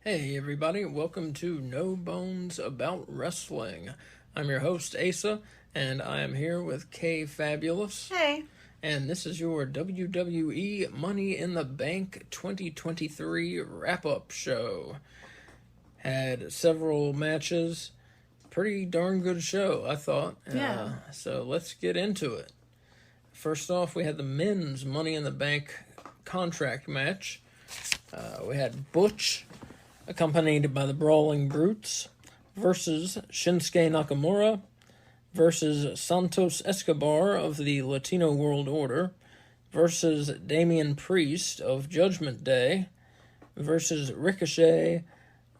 Hey everybody, welcome to No Bones About Wrestling. I'm your host Asa, and I am here with Kay Fabulous. Hey. And this is your WWE Money in the Bank 2023 wrap-up show. Had several matches, pretty darn good show, I thought. Yeah. So let's get into it. First off, we had the men's Money in the Bank contract match. We had Butch, accompanied by the Brawling Brutes, versus Shinsuke Nakamura, versus Santos Escobar of the Latino World Order, versus Damian Priest of Judgment Day, versus Ricochet,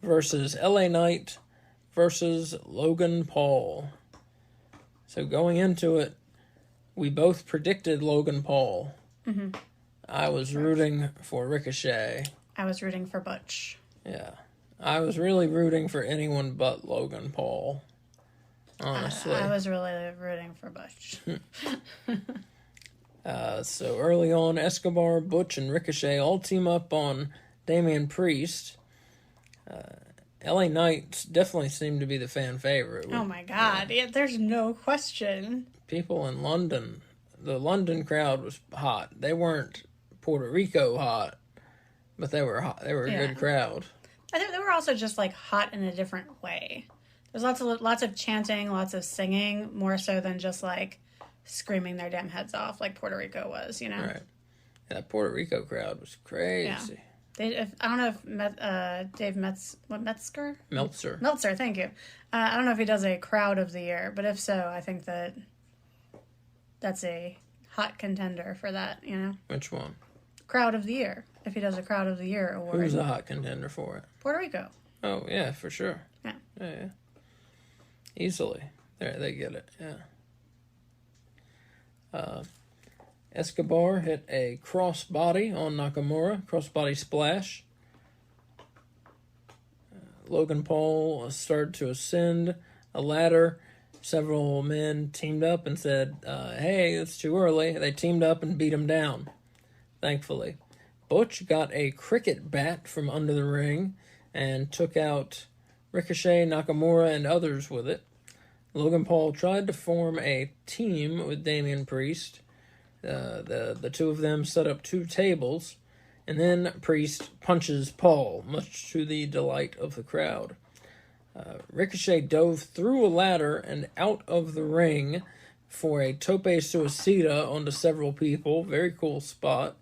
versus LA Knight, versus Logan Paul. So going into it, we both predicted Logan Paul. Mm-hmm. I was rooting for Ricochet. I was rooting for Butch. Yeah. I was really rooting for anyone but Logan Paul. Honestly. I was really rooting for Butch. So early on, Escobar, Butch, and Ricochet all team up on Damian Priest. LA Knight definitely seemed to be the fan favorite. Oh my god. Yeah, there's no question. People in London, the London crowd was hot. They weren't Puerto Rico hot, but they were hot. They were a good crowd. I think they were also just like hot in a different way. There's lots of chanting, lots of singing, more so than just like screaming their damn heads off like Puerto Rico was, you know? Right. Yeah, that Puerto Rico crowd was crazy. Yeah. I don't know if Dave Metzger? Meltzer, thank you. I don't know if he does a crowd of the year, but if so, I think that's a hot contender for that, you know? Which one? Crowd of the year. If he does a crowd of the year award. Who's a hot contender for it? Puerto Rico. Oh, yeah, for sure. Yeah. Yeah. Easily. There, they get it, yeah. Escobar hit a crossbody on Nakamura, crossbody splash. Logan Paul started to ascend a ladder. Several men teamed up and said, hey, it's too early. They teamed up and beat him down, thankfully. Butch got a cricket bat from under the ring and took out Ricochet, Nakamura, and others with it. Logan Paul tried to form a team with Damian Priest. The two of them set up two tables, and then Priest punches Paul, much to the delight of the crowd. Ricochet dove through a ladder and out of the ring for a tope suicida onto several people. Very cool spot.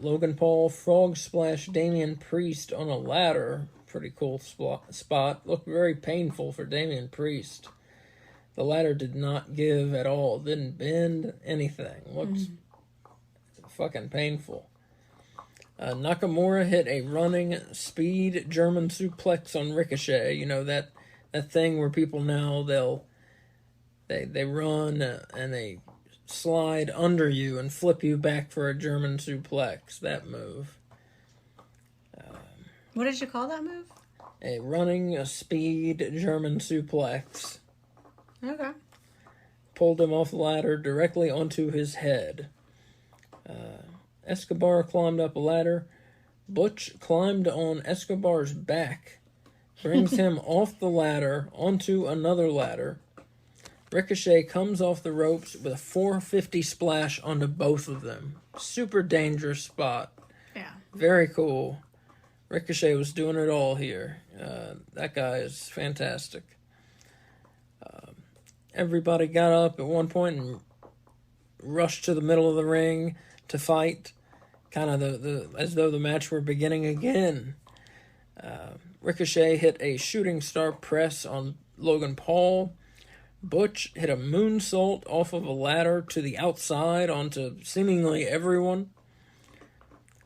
Logan Paul frog splashed Damian Priest on a ladder. Pretty cool spot. Looked very painful for Damian Priest. The ladder did not give at all. Didn't bend, anything. Looked fucking painful. Nakamura hit a running speed German suplex on Ricochet. You know, that thing where people now, they run and they slide under you and flip you back for a German suplex. That move. What did you call that move? A running speed German suplex. Okay. Pulled him off the ladder directly onto his head. Escobar climbed up a ladder. Butch climbed on Escobar's back. Brings him off the ladder onto another ladder. Ricochet comes off the ropes with a 450 splash onto both of them. Super dangerous spot. Yeah. Very cool. Ricochet was doing it all here. That guy is fantastic. Everybody got up at one point and rushed to the middle of the ring to fight, kind of as though the match were beginning again. Ricochet hit a shooting star press on Logan Paul. Butch hit a moonsault off of a ladder to the outside onto seemingly everyone.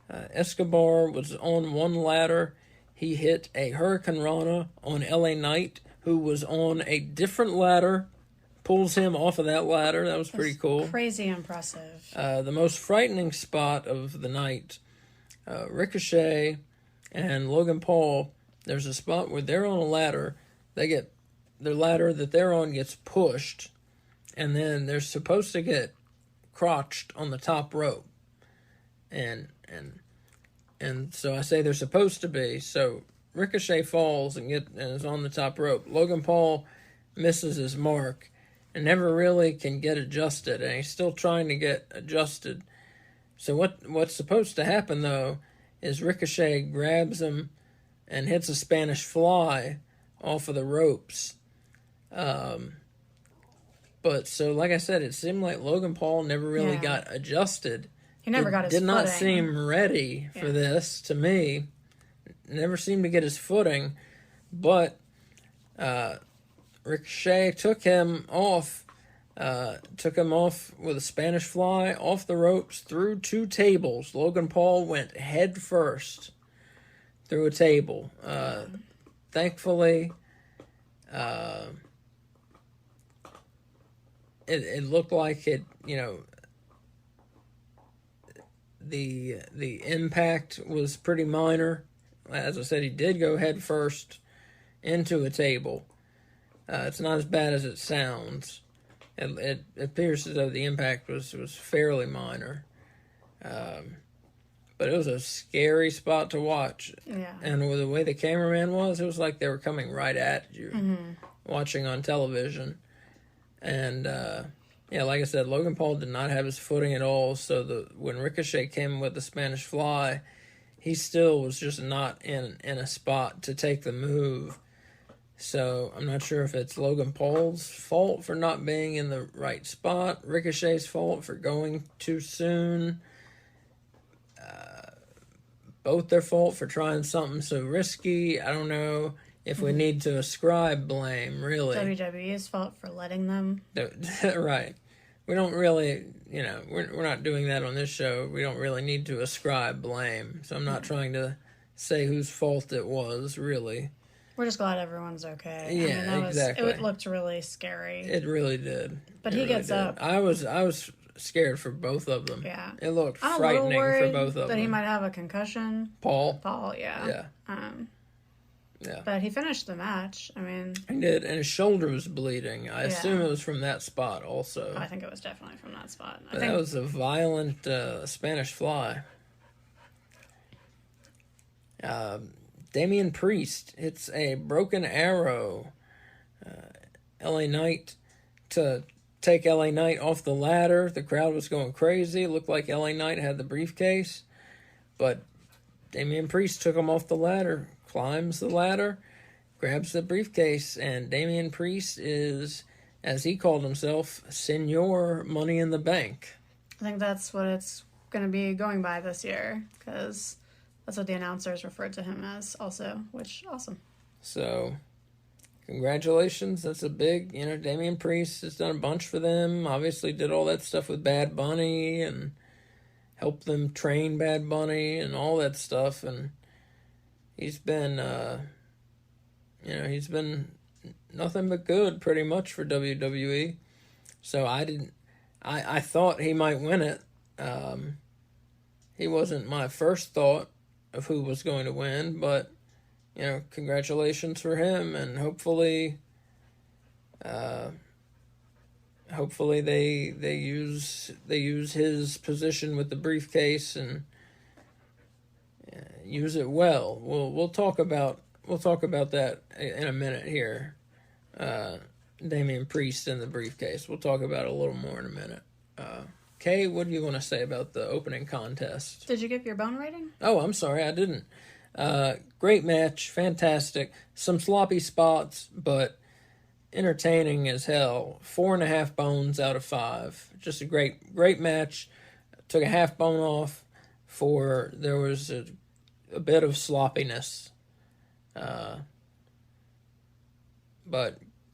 Escobar was on one ladder. He hit a Hurricane Rana on LA Knight, who was on a different ladder. Pulls him off of that ladder. That was pretty cool. Crazy impressive. The most frightening spot of the night, Ricochet and Logan Paul, there's a spot where they're on a ladder. Their ladder that they're on gets pushed, and then they're supposed to get crotched on the top rope. And so I say they're supposed to be. So Ricochet falls and is on the top rope. Logan Paul misses his mark and never really can get adjusted, and he's still trying to get adjusted. So what's supposed to happen, though, is Ricochet grabs him and hits a Spanish fly off of the ropes. But so, like I said, it seemed like Logan Paul never really got adjusted. He never got his footing. Did not footing. seem ready for this, to me. Never seemed to get his footing. But Ricochet took him off with a Spanish fly off the ropes through 2 tables. Logan Paul went head first through a table. Thankfully, it looked like it, the impact was pretty minor. As I said, he did go head first into a table. It's not as bad as it sounds. It appears as though the impact was fairly minor. But it was a scary spot to watch. Yeah. And with the way the cameraman was, it was like they were coming right at you, watching on television. And, like I said, Logan Paul did not have his footing at all. So when Ricochet came with the Spanish fly, he still was just not in a spot to take the move. So I'm not sure if it's Logan Paul's fault for not being in the right spot, Ricochet's fault for going too soon, both their fault for trying something so risky. I don't know if we need to ascribe blame, really. WWE's fault for letting them. Right. We don't really, we're not doing that on this show. We don't really need to ascribe blame. So I'm not trying to say whose fault it was, really. We're just glad everyone's okay. Yeah, exactly. It looked really scary. It really did. But he gets up. I was scared for both of them. Yeah. It looked frightening for both of them. That he might have a concussion. Paul, yeah. Yeah. But he finished the match. He did, and his shoulder was bleeding. I assume it was from that spot also. I think it was definitely from that spot. That was a violent Spanish fly. Damian Priest hits a broken arrow. LA Knight to take LA Knight off the ladder. The crowd was going crazy. It looked like LA Knight had the briefcase. But Damian Priest took him off the ladder, climbs the ladder, grabs the briefcase, and Damian Priest is, as he called himself, Senor Money in the Bank. I think that's what it's going to be going by this year, because that's what the announcers referred to him as also, which, awesome. So, congratulations. That's a big, Damian Priest has done a bunch for them. Obviously did all that stuff with Bad Bunny and helped them train Bad Bunny and all that stuff. And he's been, he's been nothing but good pretty much for WWE. So I thought he might win it. He wasn't my first thought of who was going to win, but congratulations for him, and hopefully they use his position with the briefcase and use it well. We'll talk about that in a minute here. Damian Priest and the briefcase. We'll talk about it a little more in a minute. Kay, what do you want to say about the opening contest? Did you give your bone rating? Oh, I'm sorry, I didn't. Great match, fantastic. Some sloppy spots, but entertaining as hell. 4.5 bones out of 5. Just a great match. Took a half bone off for there was a bit of sloppiness. But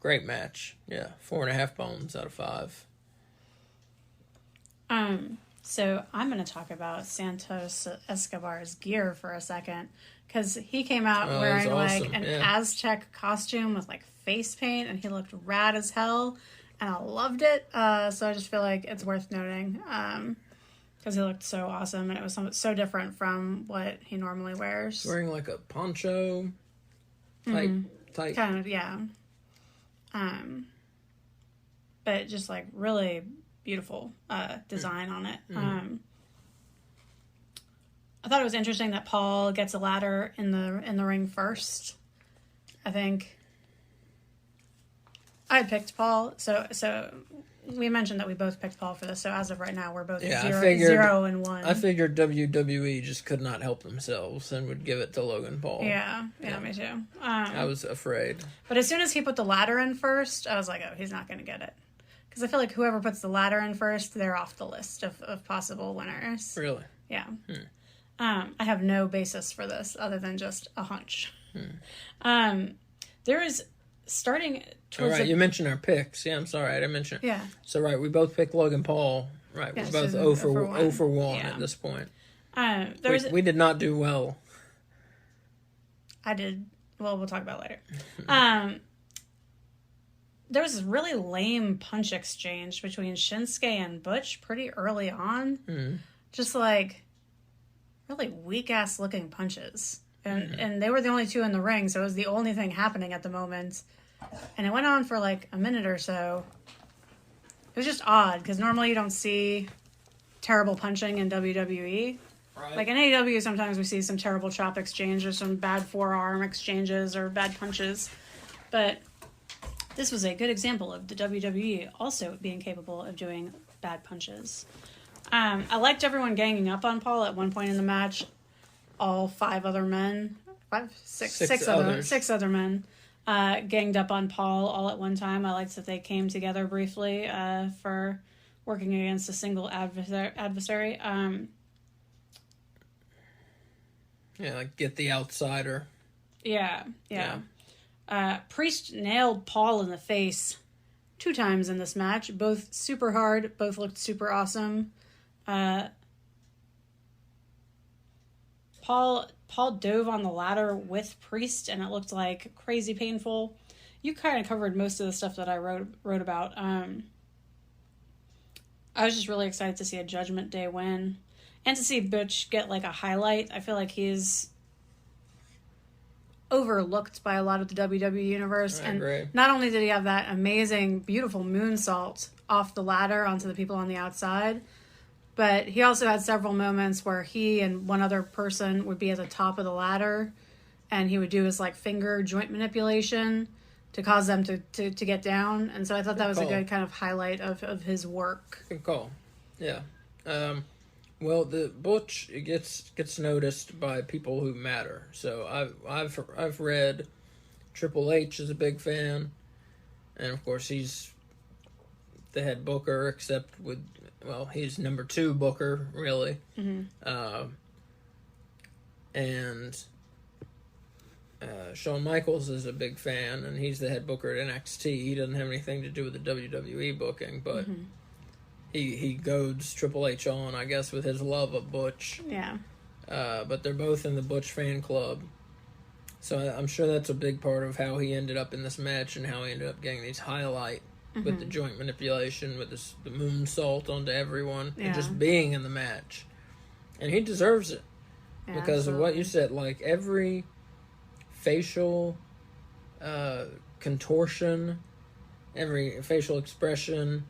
great match. Yeah, 4.5 bones out of 5. So I'm going to talk about Santos Escobar's gear for a second, because he came out wearing awesome. Like an Aztec costume with like face paint, and he looked rad as hell, and I loved it. So I just feel like it's worth noting, because he looked so awesome, and it was so different from what he normally wears. Wearing like a poncho type. Kind of, yeah. But just like really beautiful design on it. I thought it was interesting that Paul gets a ladder in the ring first. I think I picked Paul, so we mentioned that we both picked Paul for this. So as of right now, we're both 0-1. I figured WWE just could not help themselves and would give it to Logan Paul. Yeah, me too. I was afraid. But as soon as he put the ladder in first, I was like, oh, he's not going to get it. Because I feel like whoever puts the ladder in first, they're off the list of possible winners. Really? Yeah. I have no basis for this other than just a hunch. There is starting towards... All right, you mentioned our picks. Yeah, I'm sorry, I didn't mention it. Yeah. So, right, we both picked Logan Paul. Right, yeah, we're both so 0 for 1 at this point. We did not do well. I did... Well, we'll talk about it later. There was this really lame punch exchange between Shinsuke and Butch pretty early on. Just like really weak-ass looking punches. And they were the only two in the ring, so it was the only thing happening at the moment. And it went on for like a minute or so. It was just odd, because normally you don't see terrible punching in WWE. Right. Like in AEW, sometimes we see some terrible chop exchanges, some bad forearm exchanges, or bad punches. But this was a good example of the WWE also being capable of doing bad punches. I liked everyone ganging up on Paul at one point in the match. All six other men ganged up on Paul all at one time. I liked that they came together briefly for working against a single adversary. Yeah, like get the outsider. Yeah. Priest nailed Paul in the face 2 times in this match. Both super hard. Both looked super awesome. Paul dove on the ladder with Priest, and it looked like crazy painful. You kind of covered most of the stuff that I wrote about. I was just really excited to see a Judgment Day win, and to see Butch get like a highlight. I feel like he's overlooked by a lot of the WWE universe. I agree. Not only did he have that amazing, beautiful moonsault off the ladder onto the people on the outside, but he also had several moments where he and one other person would be at the top of the ladder, and he would do his like finger joint manipulation to cause them to get down. And so I thought that was a good kind of highlight of his work. Good call. Yeah. Well, the Butch gets noticed by people who matter. So I've read Triple H is a big fan, and of course he's the head booker, except with, well, he's number 2 booker, really. And Shawn Michaels is a big fan, and he's the head booker at NXT. He doesn't have anything to do with the WWE booking, but he goads Triple H on, I guess, with his love of Butch. Yeah. But they're both in the Butch fan club. So I'm sure that's a big part of how he ended up in this match and how he ended up getting these highlight with the joint manipulation, with the moonsault onto everyone, and just being in the match. And he deserves it because of what you said. Like, every facial contortion, every facial expression,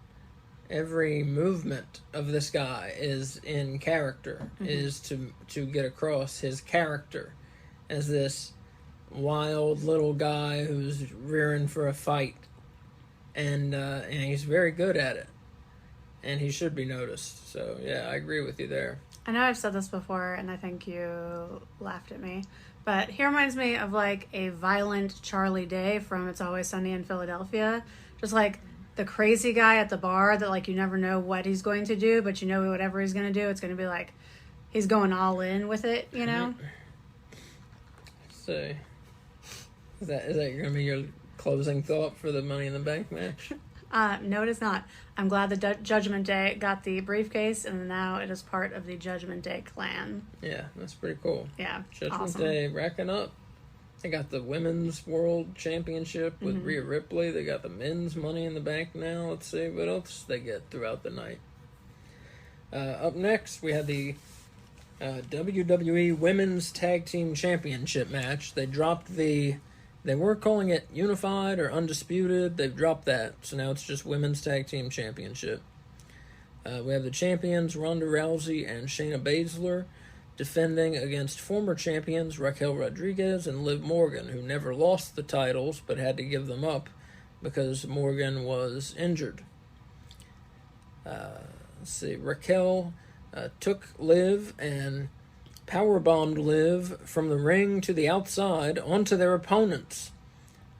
every movement of this guy is in character, is to get across his character as this wild little guy who's rearing for a fight. And he's very good at it. And he should be noticed. So, yeah, I agree with you there. I know I've said this before, and I think you laughed at me, but he reminds me of, like, a violent Charlie Day from It's Always Sunny in Philadelphia. Just, like, the crazy guy at the bar that, like, you never know what he's going to do, but you know whatever he's going to do, it's going to be, like, he's going all in with it, you know? So, is that going to be your closing thought for the Money in the Bank match? No, it is not. I'm glad the Judgment Day got the briefcase, and now it is part of the Judgment Day clan. Yeah, that's pretty cool. Yeah, Judgment Day racking up. They got the Women's World Championship with Rhea Ripley. They got the Men's Money in the Bank now. Let's see what else they get throughout the night. Up next, we have the WWE Women's Tag Team Championship match. They dropped They were calling it Unified or Undisputed. They've dropped that, so now it's just Women's Tag Team Championship. We have the champions, Ronda Rousey and Shayna Baszler, defending against former champions Raquel Rodriguez and Liv Morgan, who never lost the titles but had to give them up because Morgan was injured. Let's see, Raquel took Liv and powerbombed Liv from the ring to the outside onto their opponents.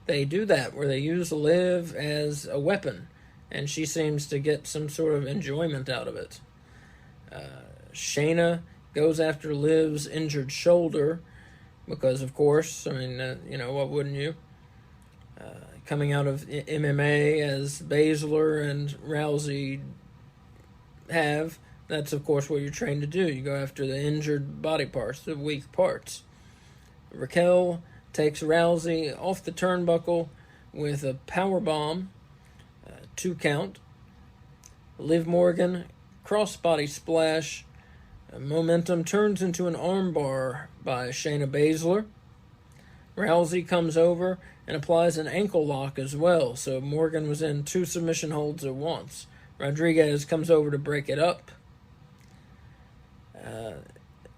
They do that where they use Liv as a weapon, and she seems to get some sort of enjoyment out of it. Shayna goes after Liv's injured shoulder because, of course, I mean, what wouldn't you? Coming out of MMA as Baszler and Rousey have, that's, of course, what you're trained to do. You go after the injured body parts, the weak parts. Raquel takes Rousey off the turnbuckle with a powerbomb, 2 count. Liv Morgan, crossbody splash. Momentum turns into an armbar by Shayna Baszler. Rousey comes over and applies an ankle lock as well, so Morgan was in 2 submission holds at once. Rodriguez comes over to break it up.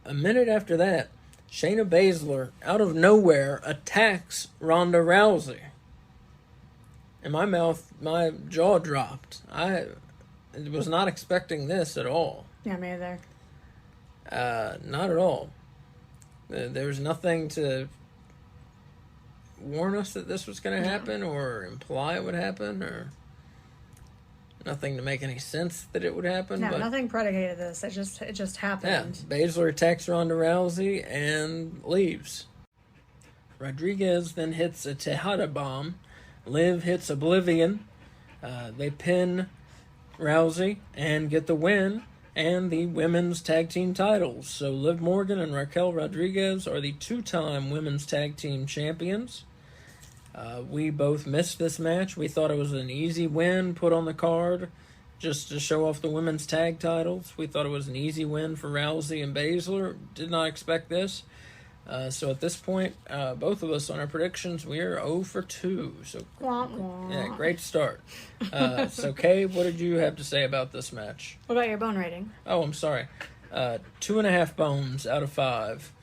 A minute after that, Shayna Baszler, out of nowhere, attacks Ronda Rousey. In my jaw dropped. I was not expecting this at all. Yeah, me either. Not at all. There was nothing to warn us that this was going to happen or imply it would happen, or nothing to make any sense that it would happen. No, nothing predicated this. It just happened. Yeah, Baszler attacks Ronda Rousey and leaves. Rodriguez then hits a Tejada bomb. Liv hits Oblivion. They pin Rousey and get the win and the women's tag team titles. So Liv Morgan and Raquel Rodriguez are the 2-time women's tag team champions. We both missed this match. We thought it was an easy win put on the card just to show off the women's tag titles. We thought it was an easy win for Rousey and Baszler. Did not expect this. So at this point, both of us on our predictions, we are 0 for 2. So yeah, great start. So Kay, what did you have to say about this match? What about your bone rating? Oh, I'm sorry. 2.5 bones out of 5.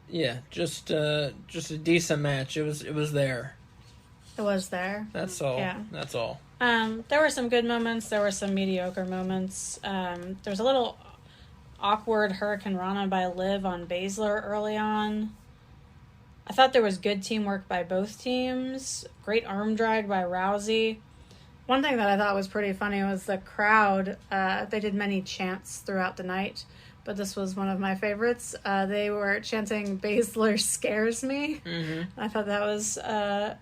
Yeah, just a decent match. It was there. It was there. That's all. Yeah. That's all. There were some good moments. There were some mediocre moments. There was a little awkward Hurricane Rana by Liv on Baszler early on. I thought there was good teamwork by both teams. Great arm drag by Rousey. One thing that I thought was pretty funny was the crowd. They did many chants throughout the night, but this was one of my favorites. They were chanting Baszler scares me. Mm-hmm. I thought that was a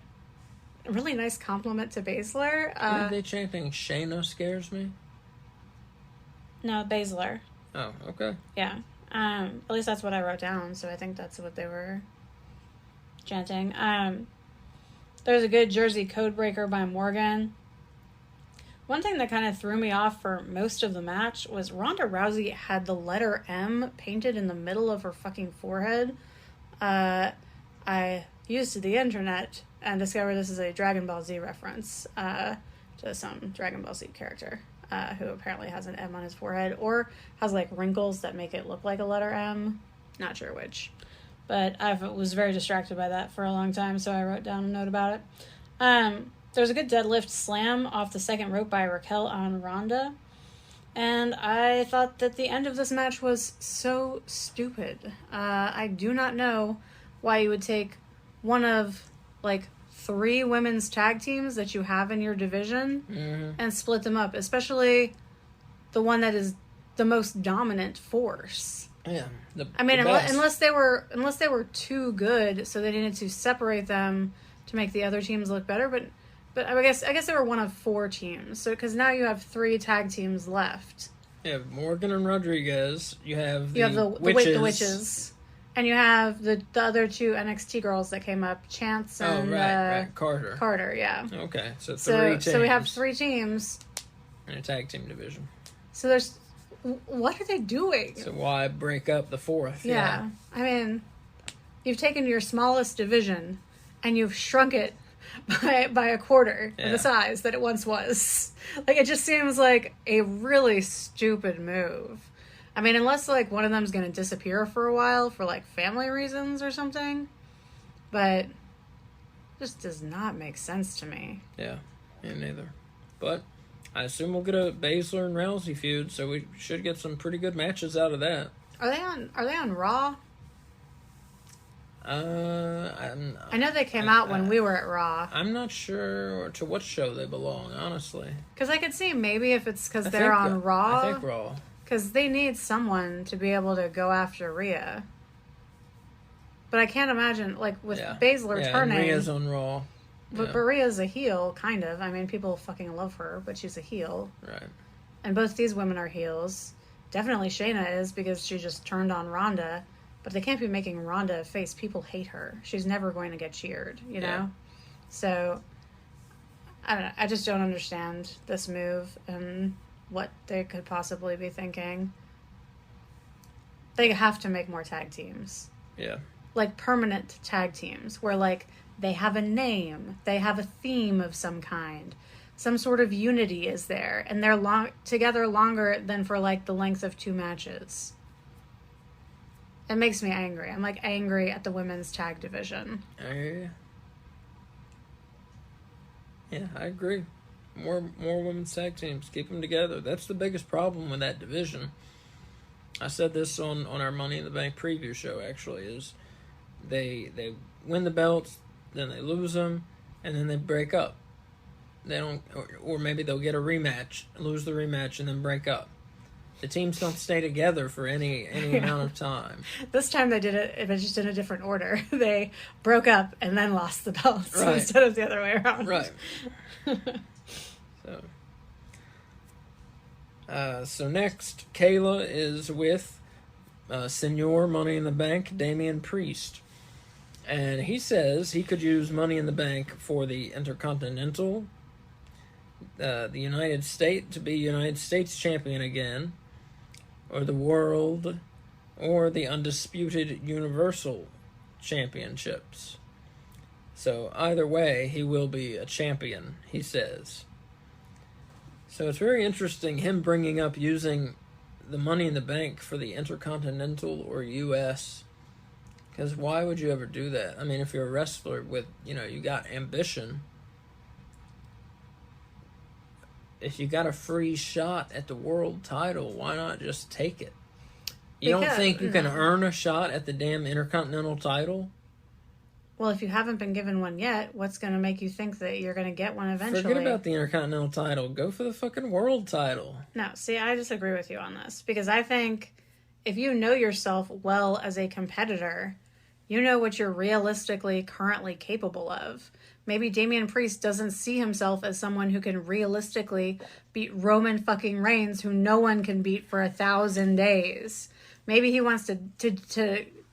really nice compliment to Baszler. Were they chanting Shayna scares me? No, Baszler. Oh, okay. Yeah. At least that's what I wrote down, so I think that's what they were chanting. There was a good Jersey codebreaker by Morgan. One thing that kind of threw me off for most of the match was Ronda Rousey had the letter M painted in the middle of her fucking forehead. I used the internet and discovered this is a Dragon Ball Z reference to some Dragon Ball Z character who apparently has an M on his forehead or has like wrinkles that make it look like a letter M. Not sure which. But I was very distracted by that for a long time, so I wrote down a note about it. There was a good deadlift slam off the second rope by Raquel on Ronda. And I thought that the end of this match was so stupid. I do not know why you would take one of, like, 3 women's tag teams that you have in your division and split them up, especially the one that is the most dominant force. Yeah, unless they were too good, so they needed to separate them to make the other teams look better. But I guess they were one of 4 teams. So because now you have 3 tag teams left. You have Morgan and Rodriguez. You have the Witches. And you have the other 2 NXT girls that came up, Chance and Carter. Carter, yeah. Okay, so 3 teams. So we have 3 teams. In a tag team division. So there's... What are they doing? So why break up the 4th? Yeah. I mean, you've taken your smallest division and you've shrunk it by a quarter of the size that it once was. Like, it just seems like a really stupid move. I mean, unless, like, one of them's going to disappear for a while for, like, family reasons or something. But it just does not make sense to me. Yeah, me neither. But I assume we'll get a Baszler and Rousey feud, so we should get some pretty good matches out of that. Are they on Raw? I know they came out when we were at Raw. I'm not sure to what show they belong, honestly. Because I could see maybe if it's because they're on Raw. I think Raw. Because they need someone to be able to go after Rhea. But I can't imagine, like, with Baszler turning... Rhea's on Raw. But Rhea's a heel, kind of. I mean, people fucking love her, but she's a heel. Right. And both these women are heels. Definitely Shayna is, because she just turned on Ronda. But they can't be making Ronda a face. People hate her. She's never going to get cheered, you know? So, I don't know. I just don't understand this move and what they could possibly be thinking. They have to make more tag teams. Yeah. Like, permanent tag teams, where, like, they have a name, they have a theme of some kind, some sort of unity is there, and they're together longer than for, like, the length of 2 matches. It makes me angry. I'm, like, angry at the women's tag division. Yeah, I agree. More women's tag teams. Keep them together. That's the biggest problem with that division. I said this on our Money in the Bank preview show, actually, is they win the belts, then they lose them, and then they break up. They don't, or maybe they'll get a rematch, lose the rematch, and then break up. The teams don't stay together for any amount of time. This time they did it, but just in a different order. They broke up and then lost the belts instead of the other way around. Right. So next, Kayla is with Senor Money in the Bank, Damian Priest. And he says he could use Money in the Bank for the Intercontinental, the United States, to be United States champion again, or the World, or the Undisputed Universal Championships. So either way, he will be a champion, he says. So it's very interesting, him bringing up using the Money in the Bank for the Intercontinental or U.S., because why would you ever do that? I mean, if you're a wrestler with, you got ambition, if you got a free shot at the world title, why not just take it? You don't think you can earn a shot at the damn Intercontinental title? Well, if you haven't been given one yet, what's going to make you think that you're going to get one eventually? Forget about the Intercontinental title. Go for the fucking world title. No, see, I disagree with you on this. Because I think if you know yourself well as a competitor, you know what you're realistically currently capable of. Maybe Damian Priest doesn't see himself as someone who can realistically beat Roman fucking Reigns, who no one can beat for 1,000 days. Maybe he wants to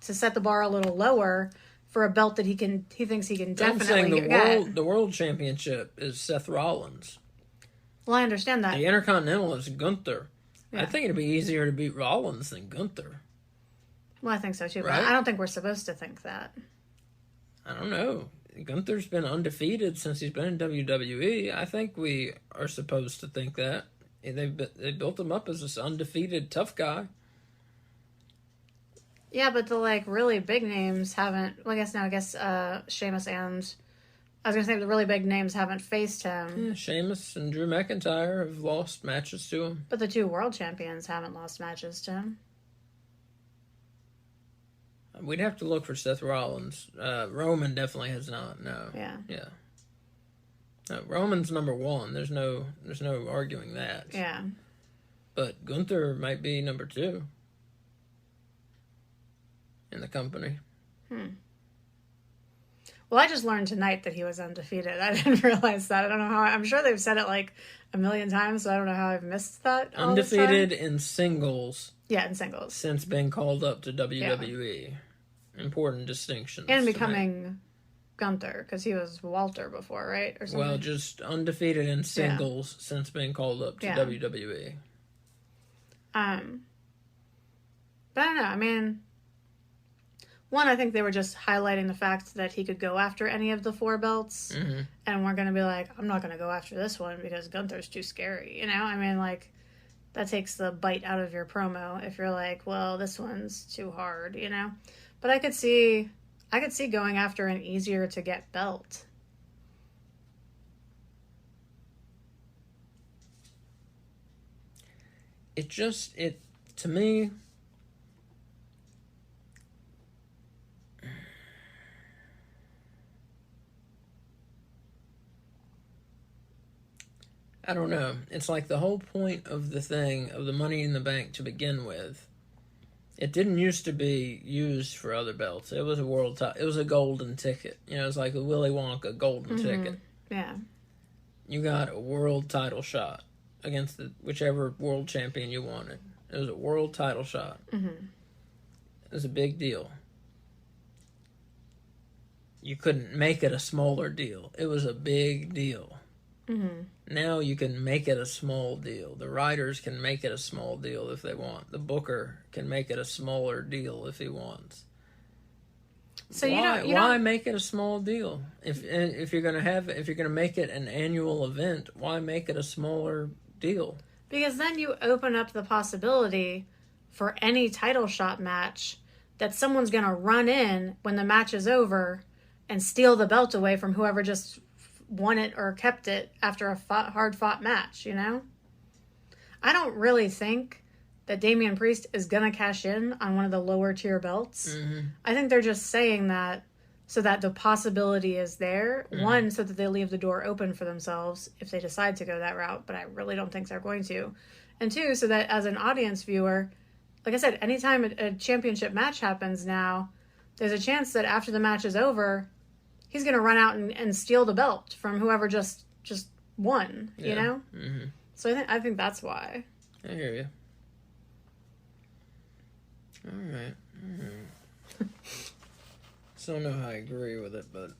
set the bar a little lower for a belt that he thinks he can definitely get. The world championship is Seth Rollins. Well, I understand that. The Intercontinental is Gunther. Yeah. I think it'd be easier to beat Rollins than Gunther. Well, I think so too, right? But I don't think we're supposed to think that. I don't know. Gunther's been undefeated since he's been in WWE. I think we are supposed to think that. They built him up as this undefeated tough guy. Yeah, but the really big names haven't. Well, I guess Sheamus and I was gonna say the really big names haven't faced him. Yeah, Sheamus and Drew McIntyre have lost matches to him. But the 2 world champions haven't lost matches to him. We'd have to look for Seth Rollins. Roman definitely has not. No. Yeah. Yeah. No, Roman's number 1. There's no arguing that. Yeah. But Gunther might be number 2 in the company. Well, I just learned tonight that he was undefeated. I didn't realize that. I don't know how. I'm sure they've said it a million times, so I don't know how I've missed that. Undefeated in singles. Yeah, in singles. Since being called up to WWE. Yeah. Important distinctions. And becoming Gunther, because he was Walter before, right? Or something. Well, just undefeated in singles since being called up to WWE. But I don't know. I mean, one, I think they were just highlighting the fact that he could go after any of the 4 belts. Mm-hmm. And we're going to be like, I'm not going to go after this one because Gunther's too scary. You know, I mean, like, that takes the bite out of your promo if you're like, well, this one's too hard, you know? But I could see going after an easier to get belt. To me, I don't know. It's like the whole point of the thing, of the Money in the Bank to begin with, it didn't used to be used for other belts. It was it was a golden ticket. You know, it's like a Willy Wonka golden ticket. Yeah. You got a world title shot against whichever world champion you wanted. It was a world title shot. Mm-hmm. It was a big deal. You couldn't make it a smaller deal. It was a big deal. Mm-hmm. Now you can make it a small deal. The writers can make it a small deal if they want. The booker can make it a smaller deal if he wants. So why make it a small deal? If you're gonna make it an annual event, why make it a smaller deal? Because then you open up the possibility for any title shot match that someone's gonna run in when the match is over and steal the belt away from whoever just won it or kept it after a hard-fought match, you know? I don't really think that Damian Priest is going to cash in on one of the lower-tier belts. Mm-hmm. I think they're just saying that so that the possibility is there. Mm-hmm. One, so that they leave the door open for themselves if they decide to go that route, but I really don't think they're going to. And two, so that as an audience viewer, like I said, anytime a championship match happens now, there's a chance that after the match is over, he's going to run out and steal the belt from whoever just won, you know? Mm-hmm. So I think that's why. I hear you. All right. So I don't know how I agree with it, but...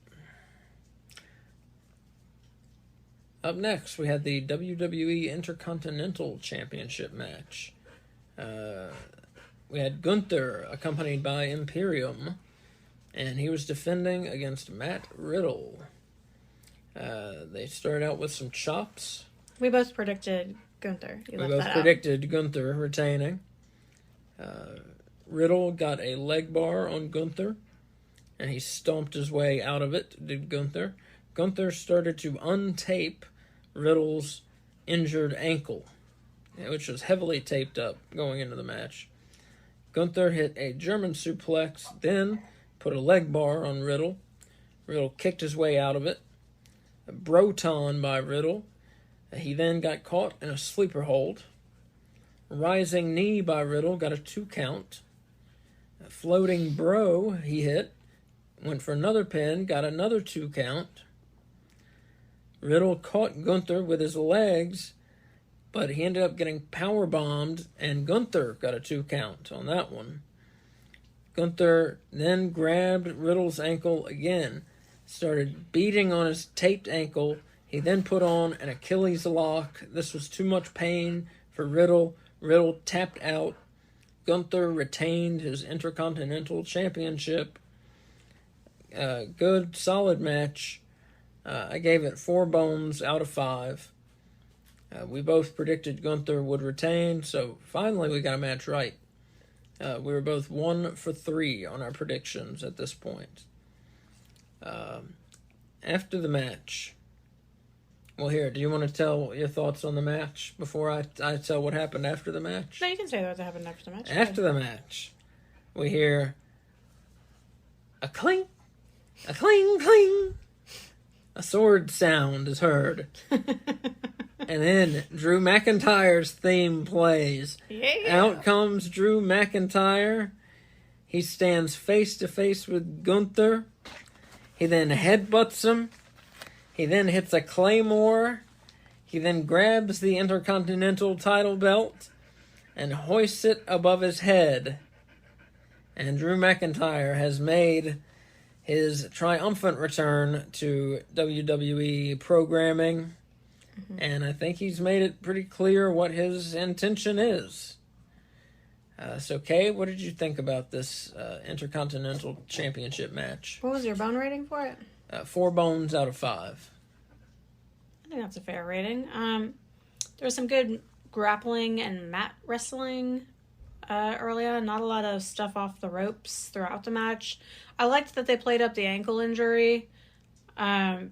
Up next, we had the WWE Intercontinental Championship match. We had Gunther, accompanied by Imperium, and he was defending against Matt Riddle. They started out with some chops. We both predicted Gunther. We both predicted Gunther retaining. Riddle got a leg bar on Gunther, and he stomped his way out of it, did Gunther. Gunther started to untape Riddle's injured ankle, which was heavily taped up going into the match. Gunther hit a German suplex, then put a leg bar on Riddle. Riddle kicked his way out of it. A Broton by Riddle. He then got caught in a sleeper hold. A rising knee by Riddle got a 2 count. A floating bro he hit. Went for another pin, got another 2 count. Riddle caught Gunther with his legs, but he ended up getting power bombed, and Gunther got a 2 count on that one. Gunther then grabbed Riddle's ankle again, started beating on his taped ankle. He then put on an Achilles lock. This was too much pain for Riddle. Riddle tapped out. Gunther retained his Intercontinental Championship. Good, solid match. I gave it 4 bones out of 5. We both predicted Gunther would retain, so finally we got a match right. We were both 1 for 3 on our predictions at this point. After the match, well, here, do you want to tell your thoughts on the match before I tell what happened after the match? No, you can say what happened after the match. After the match, we hear a clink, a cling, cling. A sword sound is heard. And then Drew McIntyre's theme plays. Yeah. Out comes Drew McIntyre. He stands face to face with Gunther. He then headbutts him. He then hits a claymore. He then grabs the Intercontinental title belt and hoists it above his head. And Drew McIntyre has made his triumphant return to WWE programming. Mm-hmm. And I think he's made it pretty clear what his intention is. So, Kay, what did you think about this Intercontinental Championship match? What was your bone rating for it? 4 bones out of 5. I think that's a fair rating. There was some good grappling and mat wrestling earlier. Not a lot of stuff off the ropes throughout the match. I liked that they played up the ankle injury. There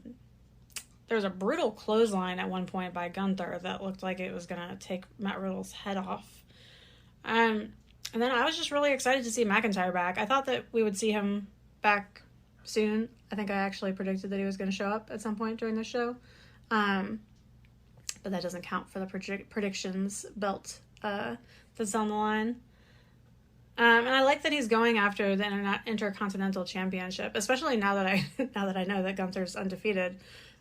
was a brutal clothesline at one point by Gunther that looked like it was going to take Matt Riddle's head off. And then I was just really excited to see McIntyre back. I thought that we would see him back soon. I think I actually predicted that he was going to show up at some point during the show. But that doesn't count for the predictions belt that's on the line. And I like that he's going after the Intercontinental Championship, especially now that I know that Gunther's undefeated.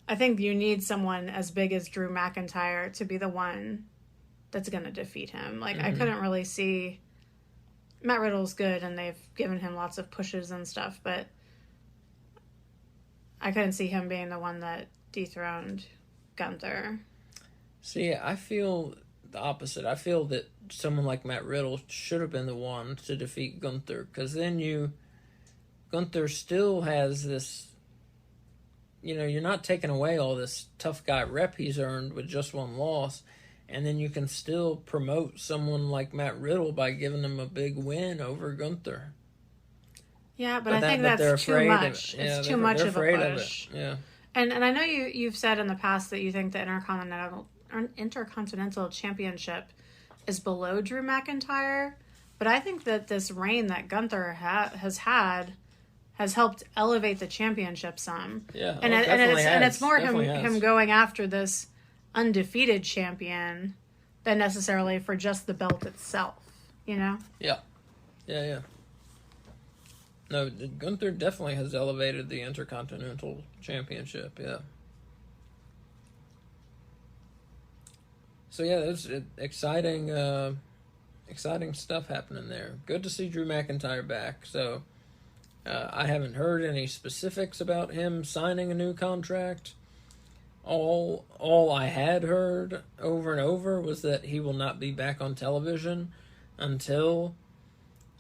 I think you need someone as big as Drew McIntyre to be the one that's going to defeat him. Like, I couldn't really see... Matt Riddle's good, and they've given him lots of pushes and stuff, but I couldn't see him being the one that dethroned Gunther. See, I feel the opposite. I feel that someone like Matt Riddle should have been the one to defeat Gunther, because then Gunther still has this, you're not taking away all this tough guy rep he's earned with just one loss, and then you can still promote someone like Matt Riddle by giving him a big win over Gunther. Yeah, but I think that's too much. It's too much of a push. Yeah. And I know you've said in the past that you think the Intercontinental Championship is below Drew McIntyre, but I think that this reign that Gunther has had has helped elevate the championship some. Yeah, and it's more him going after this undefeated champion than necessarily for just the belt itself. Yeah. No, Gunther definitely has elevated the Intercontinental Championship, yeah. So, yeah, there's exciting stuff happening there. Good to see Drew McIntyre back. So, I haven't heard any specifics about him signing a new contract. All I had heard over and over was that he will not be back on television until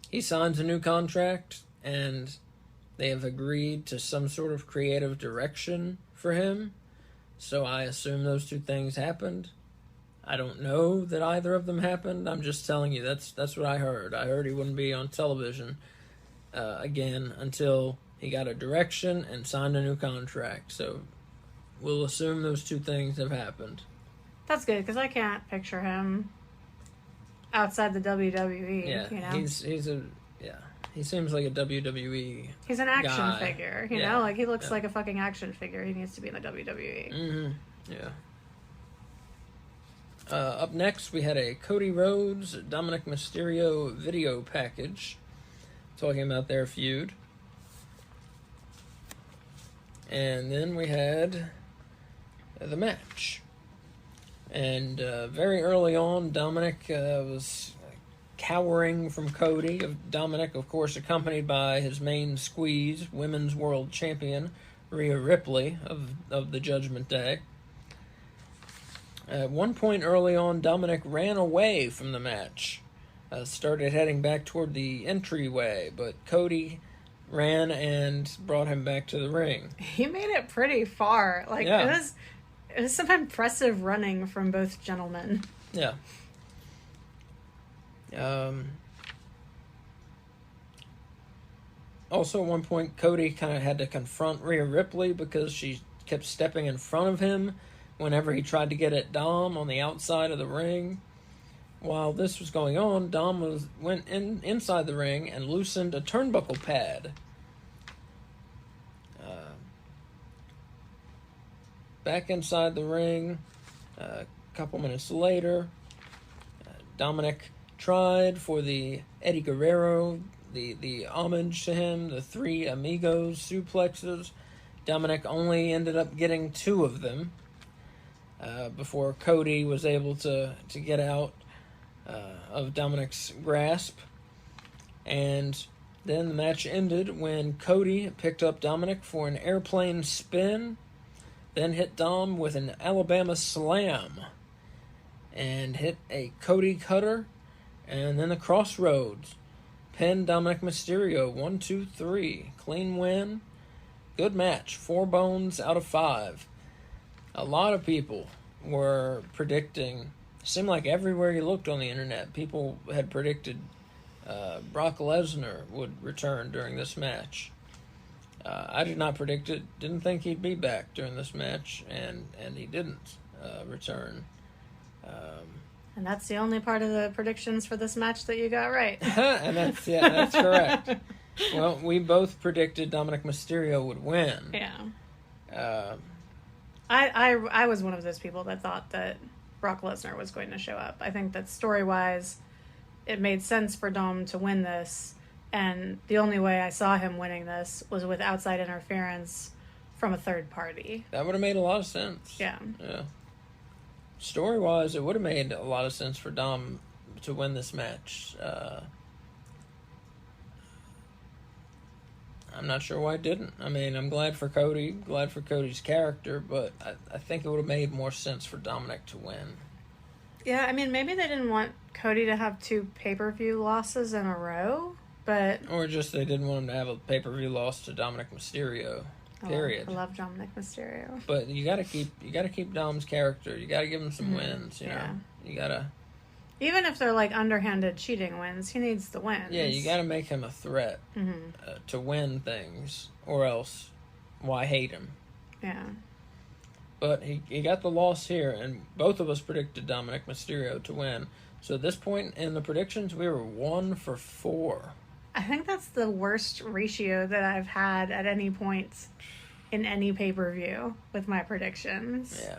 he signs a new contract, and they have agreed to some sort of creative direction for him. So I assume those two things happened. I don't know that either of them happened. I'm just telling you, that's what I heard. I heard he wouldn't be on television again until he got a direction and signed a new contract. So we'll assume those two things have happened. That's good, because I can't picture him outside the WWE. Yeah, he seems like a WWE. He's an action guy. Figure, you know, like he looks like a fucking action figure. He needs to be in the WWE. Mm-hmm. Yeah. Up next, we had a Cody Rhodes, Dominic Mysterio video package talking about their feud. And then we had the match. And very early on, Dominic was cowering from Cody. Dominic, of course, accompanied by his main squeeze, Women's World Champion Rhea Ripley of the Judgment Day. At one point early on, Dominic ran away from the match. Started heading back toward the entryway, but Cody ran and brought him back to the ring. He made it pretty far. It was some impressive running from both gentlemen. Yeah. Also, at one point, Cody kind of had to confront Rhea Ripley because she kept stepping in front of him whenever he tried to get at Dom on the outside of the ring. While this was going on, Dom went inside the ring and loosened a turnbuckle pad. Back inside the ring, a couple minutes later, Dominic tried for the Eddie Guerrero, the homage to him, the Three Amigos suplexes. Dominic only ended up getting 2 of them before Cody was able to get out of Dominic's grasp. And then the match ended when Cody picked up Dominic for an airplane spin, then hit Dom with an Alabama slam, and hit a Cody cutter, And then the Crossroads. Pinned Dominic Mysterio. 1, 2, 3. Clean win. Good match. 4 bones out of 5. A lot of people were predicting, seemed like everywhere you looked on the internet, people had predicted Brock Lesnar would return during this match. I did not predict it. Didn't think he'd be back during this match, and he didn't return. And that's the only part of the predictions for this match that you got right. And that's correct. Well, we both predicted Dominic Mysterio would win. Yeah. I was one of those people that thought that Brock Lesnar was going to show up. I think that story-wise, it made sense for Dom to win this, and the only way I saw him winning this was with outside interference from a third party. That would have made a lot of sense. Yeah. Story-wise, it would have made a lot of sense for Dom to win this match. I'm not sure why it didn't. I mean, I'm glad for Cody, glad for Cody's character, but I think it would have made more sense for Dominic to win. Yeah, I mean, maybe they didn't want Cody to have 2 pay-per-view losses in a row, but... Or just they didn't want him to have a pay-per-view loss to Dominic Mysterio, period. I love Dominic Mysterio. But you gotta keep Dom's character. You gotta give him some wins, you know? You gotta... Even if they're, like, underhanded cheating wins, he needs the wins. Yeah, you gotta make him a threat to win things, or else why hate him? Yeah. But he got the loss here, and both of us predicted Dominic Mysterio to win. So at this point in the predictions, we were 1 for 4. I think that's the worst ratio that I've had at any point in any pay-per-view with my predictions. Yeah.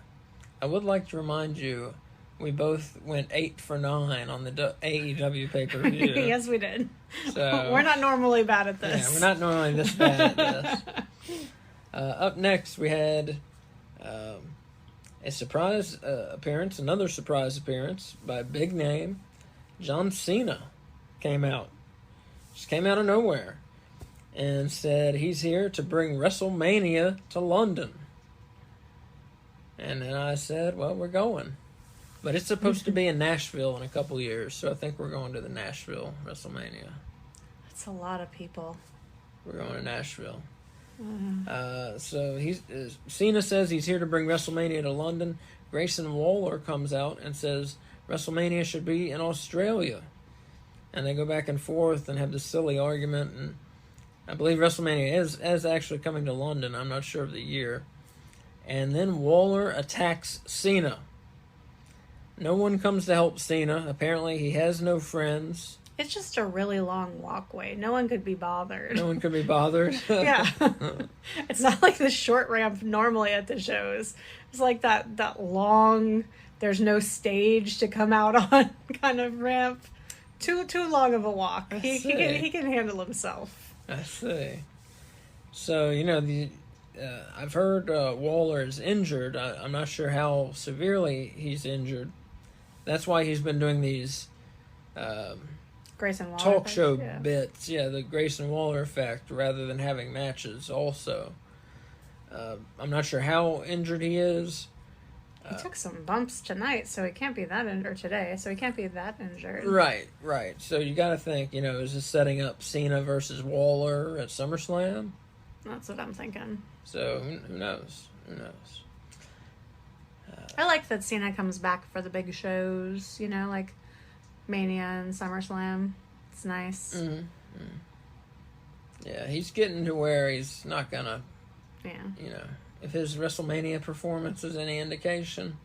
I would like to remind you, we both went 8 for 9 on the AEW pay-per-view. Yes, we did. So we're not normally bad at this. Yeah, we're not normally this bad at this. Up next, we had a surprise appearance, another surprise appearance by a big name. John Cena came out. Just came out of nowhere and said he's here to bring WrestleMania to London. And then I said, well, we're going. But it's supposed to be in Nashville in a couple years, so I think we're going to the Nashville WrestleMania. That's a lot of people. We're going to Nashville. So Cena says he's here to bring WrestleMania to London. Grayson Waller comes out and says WrestleMania should be in Australia. And they go back and forth and have this silly argument. And I believe WrestleMania is actually coming to London. I'm not sure of the year. And then Waller attacks Cena. No one comes to help Cena. Apparently, he has no friends. It's just a really long walkway. No one could be bothered. No one could be bothered? Yeah. It's not like the short ramp normally at the shows. It's like that long, there's no stage to come out on kind of ramp. Too long of a walk. He can handle himself. I see. So, I've heard Waller is injured. I'm not sure how severely he's injured. That's why he's been doing these Grayson Waller talk show bits. Yeah, the Grayson Waller effect, rather than having matches also. I'm not sure how injured he is. He took some bumps tonight, so he can't be that injured today, so he can't be that injured. Right. So you got to think, is this setting up Cena versus Waller at SummerSlam? That's what I'm thinking. So who knows? I like that Cena comes back for the big shows, like Mania and SummerSlam. It's nice. Mm-hmm. Yeah, he's getting to where he's not gonna, if his WrestleMania performance is any indication,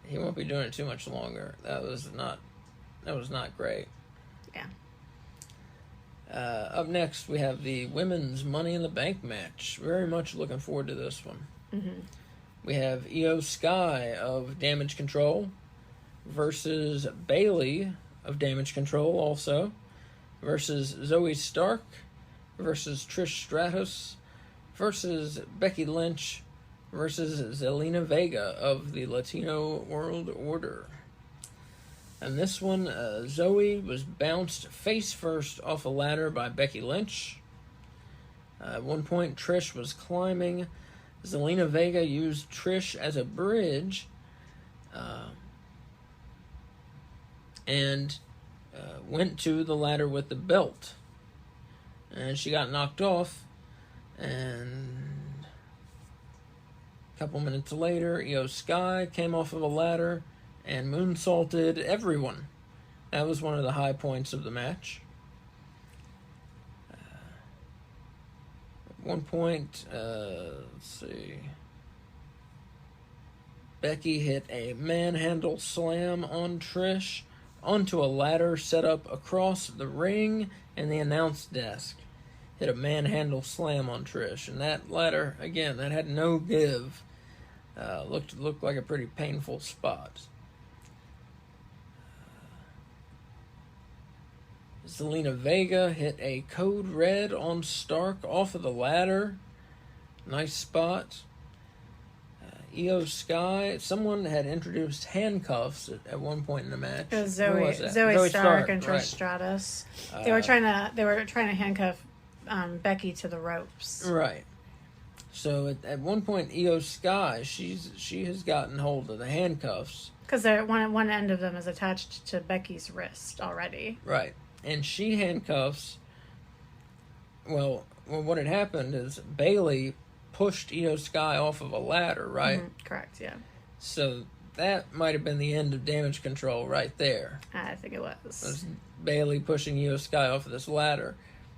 he won't be doing it too much longer. That was not great. Yeah. Up next, we have the women's Money in the Bank match. Very much looking forward to this one. Mm-hmm. We have Io Sky of Damage Control versus Bayley of Damage Control also, versus Zoe Stark versus Trish Stratus versus Becky Lynch versus Zelina Vega of the Latino World Order. And this one, Zoe was bounced face first off a ladder by Becky Lynch. At one point, Trish was climbing. Zelina Vega used Trish as a bridge. and went to the ladder with the belt. And she got knocked off, and a couple minutes later, Io Sky came off of a ladder and moonsaulted everyone. That was one of the high points of the match. At one point, let's see, Becky hit a manhandle slam on Trish onto a ladder set up across the ring and the announce desk. Hit a manhandle slam on Trish, and that ladder, again, that had no give. Looked like a pretty painful spot. Zelina Vega hit a code red on Stark off of the ladder. Nice spot. Io Sky, someone had introduced handcuffs at one point in the match. It was Zoe Stark and Trish Stratus. They were trying to handcuff Becky to the ropes. Right. So at one point, Io Sky, she has gotten hold of the handcuffs because one end of them is attached to Becky's wrist already. Right, and she handcuffs. Well, what had happened is Bayley pushed Io Sky off of a ladder, right? Mm-hmm. Correct, yeah. So that might have been the end of Damage Control right there. I think it was. It was Bayley pushing Io Sky off of this ladder,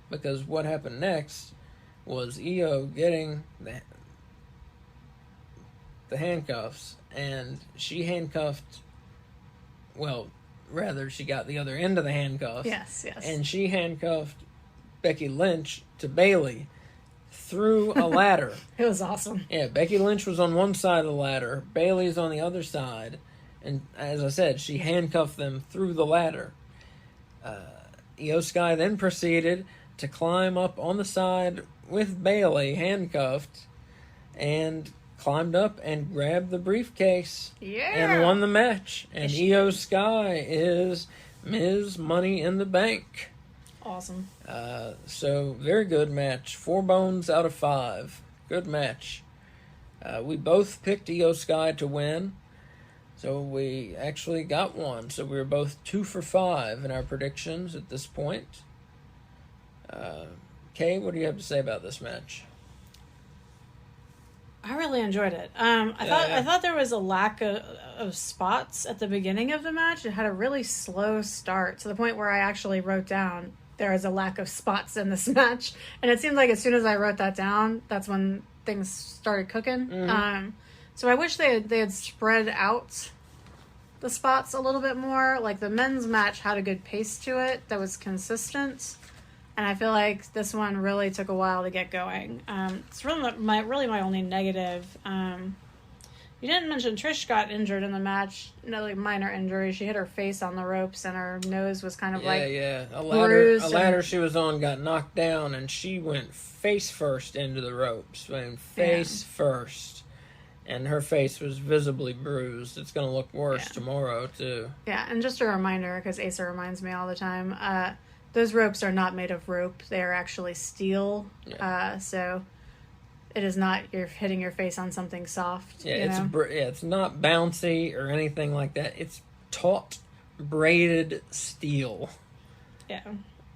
because what happened next was Io getting the handcuffs, and she handcuffed, well, rather she got the other end of the handcuffs. Yes. And she handcuffed Becky Lynch to Bayley through a ladder. It was awesome. Yeah, Becky Lynch was on one side of the ladder, Bayley's on the other side, and as I said, she handcuffed them through the ladder. Io Sky then proceeded to climb up on the side with Bayley handcuffed, and climbed up and grabbed the briefcase. Yeah. And won the match. And Io Sky is Ms. Money in the Bank. Awesome. So, very good match. 4 bones out of 5. Good match. We both picked Io Sky to win. So, we actually got one. So, we were both 2 for 5 in our predictions at this point. Kay, what do you have to say about this match? I really enjoyed it. I thought there was a lack of spots at the beginning of the match. It had a really slow start to the point where I actually wrote down there is a lack of spots in this match. And it seemed like as soon as I wrote that down, that's when things started cooking. Mm-hmm. So I wish they had spread out the spots a little bit more. Like the men's match had a good pace to it that was consistent. And I feel like this one really took a while to get going. It's really my only negative. You didn't mention Trish got injured in the match. No, like minor injury. She hit her face on the ropes, and her nose was kind of a bruised. ladder she was on got knocked down, and she went face first into the ropes. Face first, and her face was visibly bruised. It's going to look worse tomorrow too. Yeah, and just a reminder, because Asa reminds me all the time. Those ropes are not made of rope. They are actually steel. Yeah. So it is not you're hitting your face on something soft. Yeah, it's not bouncy or anything like that. It's taut, braided steel. Yeah.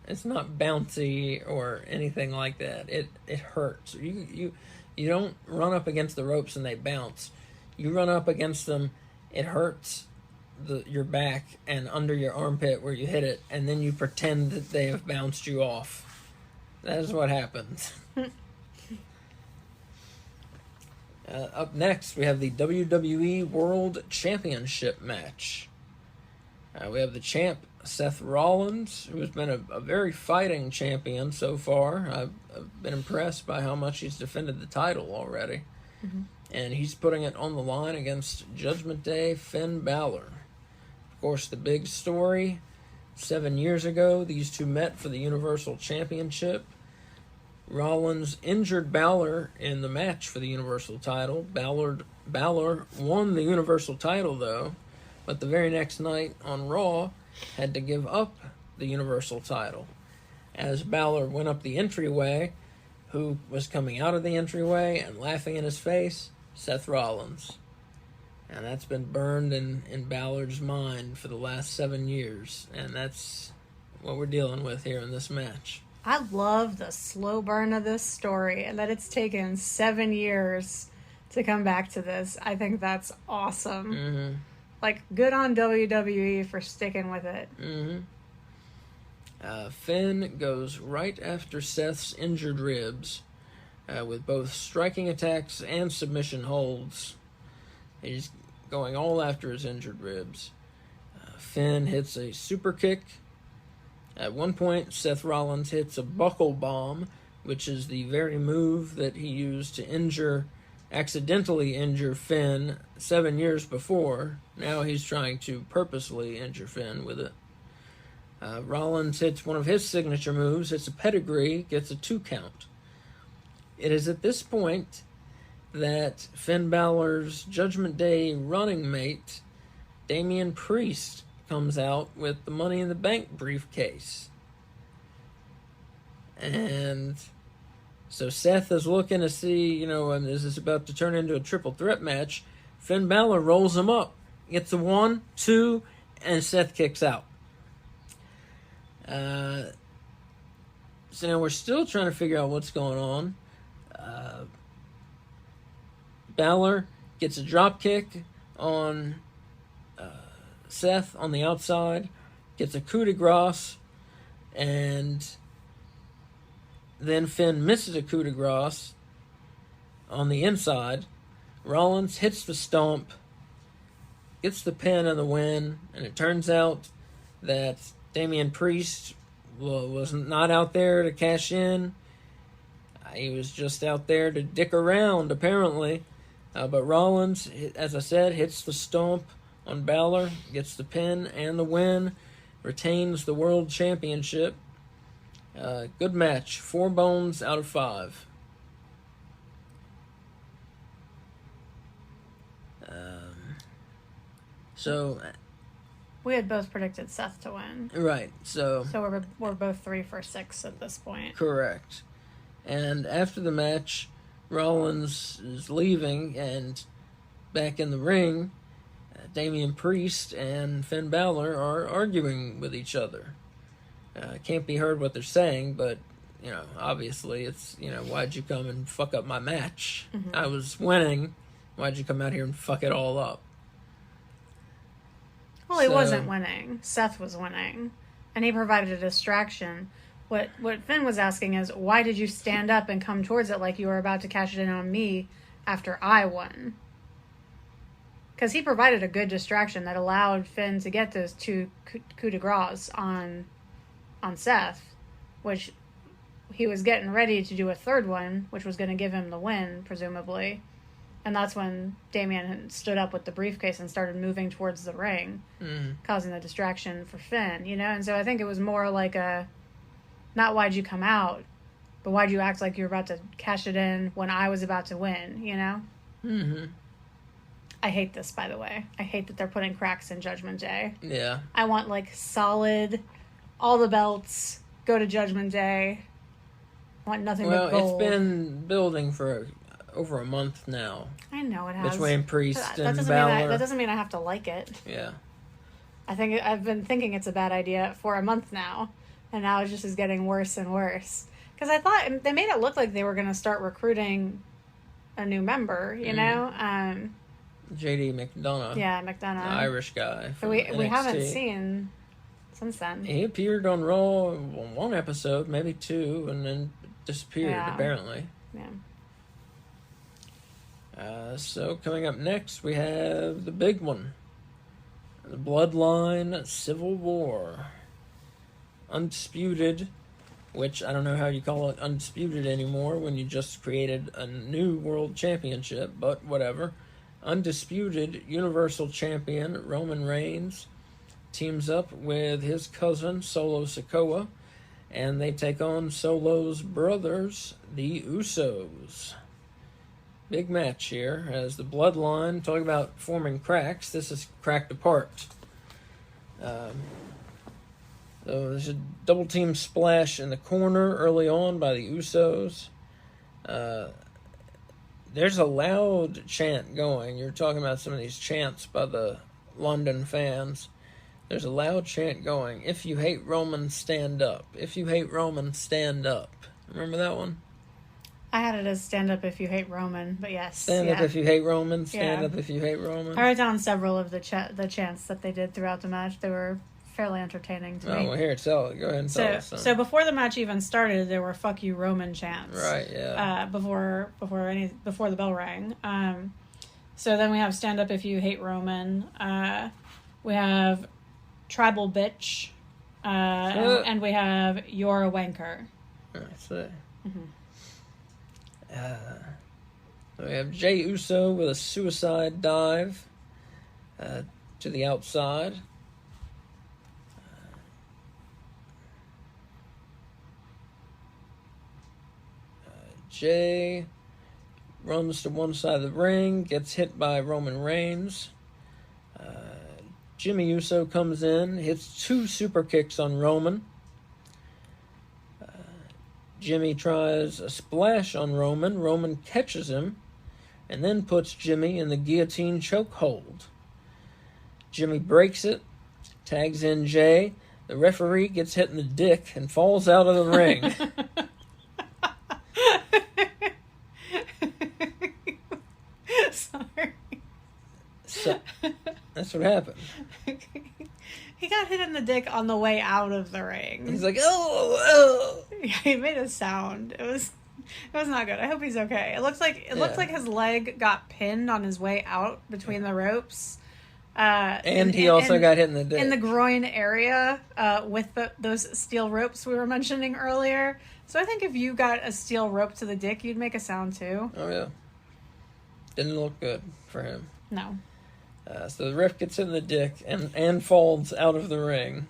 It's not bouncy or anything like that. It hurts. You don't run up against the ropes and they bounce. You run up against them, it hurts your back and under your armpit where you hit it, and then you pretend that they have bounced you off. That is what happens. Up next, we have the WWE World Championship match. We have the champ, Seth Rollins, who has been a very fighting champion so far. I've been impressed by how much he's defended the title already. Mm-hmm. And he's putting it on the line against Judgment Day Finn Balor. Of course, the big story, 7 years ago, these two met for the Universal Championship. Rollins injured Balor in the match for the Universal title. Balor won the Universal title, though, but the very next night on Raw had to give up the Universal title. As Balor went up the entryway, who was coming out of the entryway and laughing in his face? Seth Rollins. And that's been burned in Balor's mind for the last 7 years. And that's what we're dealing with here in this match. I love the slow burn of this story and that it's taken 7 years to come back to this. I think that's awesome. Mm-hmm. Like, good on WWE for sticking with it. Mm-hmm. Finn goes right after Seth's injured ribs with both striking attacks and submission holds. He's going all after his injured ribs. Finn hits a super kick. At one point, Seth Rollins hits a buckle bomb, which is the very move that he used to accidentally injure Finn 7 years before. Now he's trying to purposely injure Finn with it. Rollins hits one of his signature moves, hits a pedigree, gets a 2 count. It is at this point that Finn Balor's Judgment Day running mate, Damian Priest, comes out with the Money in the Bank briefcase. And so Seth is looking to see, and this is about to turn into a triple threat match. Finn Balor rolls him up, gets a 1, 2, and Seth kicks out. So now we're still trying to figure out what's going on. Balor gets a drop kick on Seth on the outside, gets a coup de grace, and then Finn misses a coup de grace on the inside. Rollins hits the stomp, gets the pin and the win, and it turns out that Damian Priest was not out there to cash in. He was just out there to dick around, apparently. But Rollins, as I said, hits the stomp on Balor, gets the pin and the win, retains the World Championship. Good match. 4 bones out of 5. So we had both predicted Seth to win. Right. So we're both 3 for 6 at this point. Correct. And after the match, Rollins is leaving, and back in the ring, Damian Priest and Finn Balor are arguing with each other. Can't be heard what they're saying, but, obviously it's, why'd you come and fuck up my match? Mm-hmm. I was winning. Why'd you come out here and fuck it all up? Well, he wasn't winning. Seth was winning. And he provided a distraction. What Finn was asking is, why did you stand up and come towards it like you were about to cash it in on me after I won? Because he provided a good distraction that allowed Finn to get those 2 coup de grace on Seth, which he was getting ready to do a third one, which was going to give him the win, presumably. And that's when Damian stood up with the briefcase and started moving towards the ring, causing the distraction for Finn, And so I think it was more like not why'd you come out, but why'd you act like you were about to cash it in when I was about to win, Mm-hmm. I hate this, by the way. I hate that they're putting cracks in Judgment Day. Yeah. I want, solid, all the belts, go to Judgment Day. I want nothing but gold. Well, it's been building for over a month now. I know it has. Between Priest and Balor. That doesn't mean I have to like it. Yeah. I've been thinking it's a bad idea for a month now, and now it just is getting worse and worse. Because I thought they made it look like they were going to start recruiting a new member, JD McDonough. Yeah, McDonough. The Irish guy. But we haven't seen since then. He appeared on Raw on 1 episode, maybe 2, and then disappeared, apparently. Yeah. So coming up next, we have the big one. The Bloodline Civil War. Undisputed, which I don't know how you call it undisputed anymore when you just created a new world championship, but whatever. Undisputed Universal Champion Roman Reigns teams up with his cousin Solo Sikoa, and they take on Solo's brothers, the Usos. Big match here as the Bloodline, talk about forming cracks. This is cracked apart. So there's a double team splash in the corner early on by the Usos. there's a loud chant going. You're talking about some of these chants by the London fans. There's a loud chant going. If you hate Roman, stand up. If you hate Roman, stand up. Remember that one? I had it as stand up if you hate Roman, but yes. Stand up if you hate Roman. Stand up if you hate Roman. I wrote down several of the chants that they did throughout the match. They were fairly entertaining to me. Oh, well, here, tell it. Go ahead and tell us. So before the match even started, there were "fuck you Roman" chants. Right. Yeah. Before the bell rang. So then we have "stand up if you hate Roman." We have "tribal bitch," and we have "you're a wanker." That's it. We have Jey Uso with a suicide dive to the outside. Jey runs to one side of the ring, gets hit by Roman Reigns. Jimmy Uso comes in, hits 2 super kicks on Roman. Jimmy tries a splash on Roman. Roman catches him and then puts Jimmy in the guillotine chokehold. Jimmy breaks it, tags in Jey. The referee gets hit in the dick and falls out of the ring. Sorry. So, that's what happened. He got hit in the dick on the way out of the ring. He's like, oh. Yeah, he made a sound. It was not good. I hope he's okay. It looked like his leg got pinned on his way out between the ropes. And he also got hit in the dick. In the groin area with those steel ropes we were mentioning earlier. So I think if you got a steel rope to the dick, you'd make a sound too. Oh, yeah. Didn't look good for him. No. So the ref gets hit in the dick and falls out of the ring.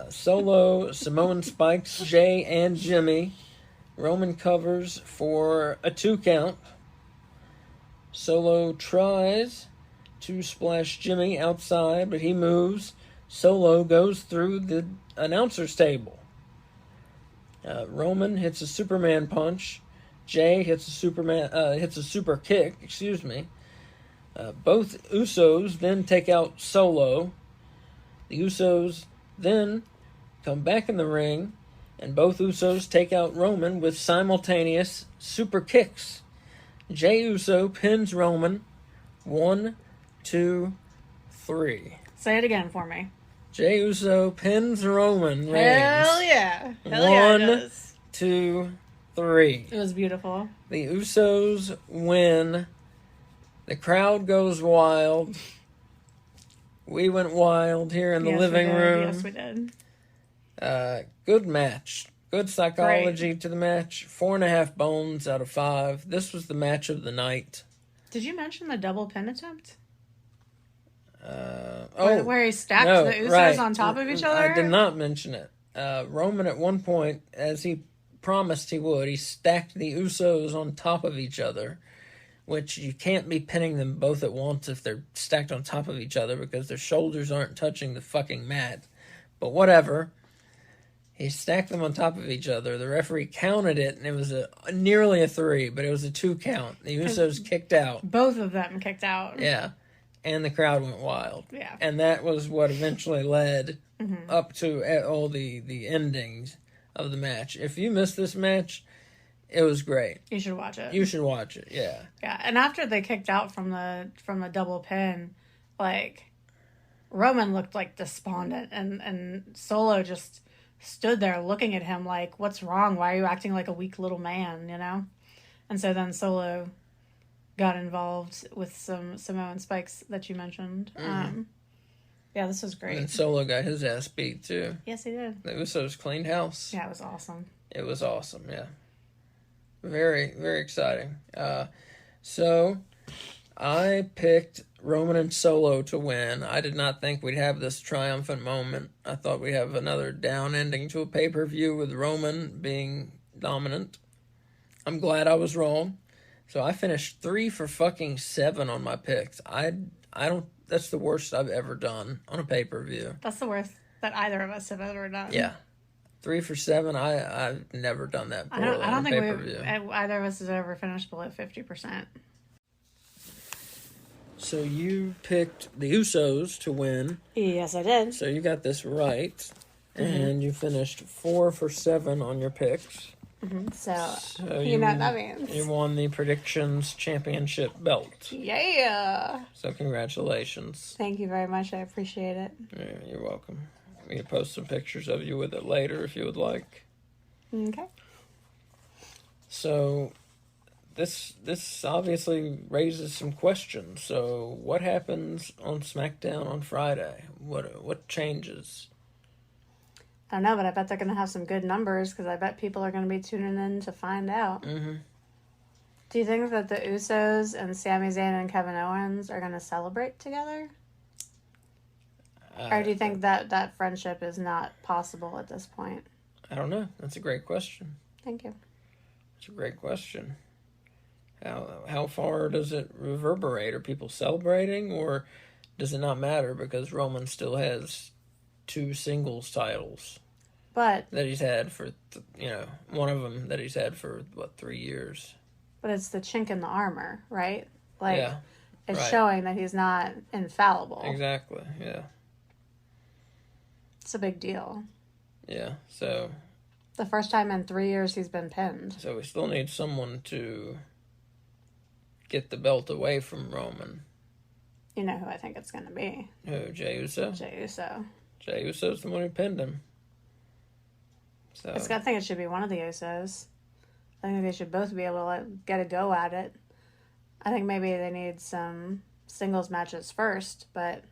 Solo, Samoan spikes Jey and Jimmy. Roman covers for a 2 count. Solo tries to splash Jimmy outside, but he moves. Solo goes through the announcer's table. Roman hits a Superman punch. Jey hits a super kick. Excuse me. Both Usos then take out Solo. The Usos then come back in the ring, and both Usos take out Roman with simultaneous super kicks. Jey Uso pins Roman. 1, 2, 3. Say it again for me. Jey Uso pins Roman Reigns. Hell yeah. Hell yeah, it does. 1, 2, 3. It was beautiful. The Usos win. The crowd goes wild. We went wild here in the living room. Yes, we did. Good match. Good psychology to the match. 4.5 bones out of 5. This was the match of the night. Did you mention the double pin attempt? Where he stacked the Usos on top of each other? I did not mention it. Roman at one point, as he promised he would, he stacked the Usos on top of each other, which you can't be pinning them both at once if they're stacked on top of each other because their shoulders aren't touching the fucking mat. But whatever. He stacked them on top of each other. The referee counted it, and it was nearly a 3, but it was a 2 count. The Usos kicked out. Both of them kicked out. Yeah. And the crowd went wild. Yeah. And that was what eventually led up to all the endings of the match. If you missed this match, it was great. You should watch it. You should watch it, yeah. Yeah, and after they kicked out from the double pin, like, Roman looked like despondent, and Solo just stood there looking at him like, what's wrong? Why are you acting like a weak little man, you know? And so then Solo got involved with some Samoan spikes that you mentioned. Yeah, this was great. And Solo got his ass beat, too. Yes, he did. The Usos cleaned house. Yeah, it was awesome. It was awesome, yeah. Very, very exciting. So, I picked Roman and Solo to win. I did not think we'd have this triumphant moment. I thought we'd have another down ending to a pay-per-view with Roman being dominant. I'm glad I was wrong. So I finished 3 for fucking 7 on my picks. I don't. That's the worst I've ever done on a pay-per-view. That's the worst that either of us have ever done. Yeah. 3 for 7. I've never done that poorly. I don't think either of us has ever finished below 50%. So you picked the Usos to win. Yes, I did. So you got this right. Mm-hmm. And you finished 4 for 7 on your picks. Mm-hmm. So you know what that means. You won the predictions championship belt. Yeah. So congratulations. Thank you very much. I appreciate it. Yeah, you're welcome. We can post some pictures of you with it later if you would like. Okay. So this obviously raises some questions. So what happens on SmackDown on Friday? What changes? I don't know, but I bet they're going to have some good numbers because I bet people are going to be tuning in to find out. Mm-hmm. Do you think that the Usos and Sami Zayn and Kevin Owens are going to celebrate together? Or do you think that friendship is not possible at this point? I don't know. That's a great question. Thank you. It's a great question. How far does it reverberate? Are people celebrating, or does it not matter because Roman still has 2 singles titles? But that he's had for, one of them that he's had for, 3 years. But it's the chink in the armor, right? Like, yeah, it's right. showing that he's not infallible. Exactly, yeah. It's a big deal. Yeah, so... The first time in 3 years he's been pinned. So we still need someone to get the belt away from Roman. You know who I think it's going to be. Who, Jey Uso? Jey Uso. Jey Uso's the one who pinned him. So I think it should be one of the Usos. I think they should both be able to get a go at it. I think maybe they need some singles matches first, but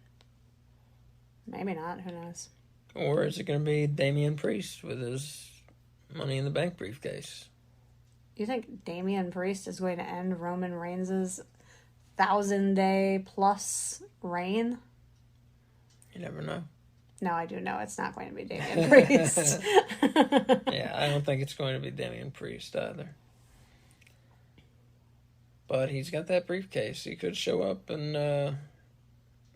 maybe not. Who knows? Or is it going to be Damian Priest with his Money in the Bank briefcase? You think Damian Priest is going to end Roman Reigns' 1,000-day plus reign? You never know. No, I do know it's not going to be Damian Priest. Yeah, I don't think it's going to be Damian Priest either. But he's got that briefcase. He could show up and,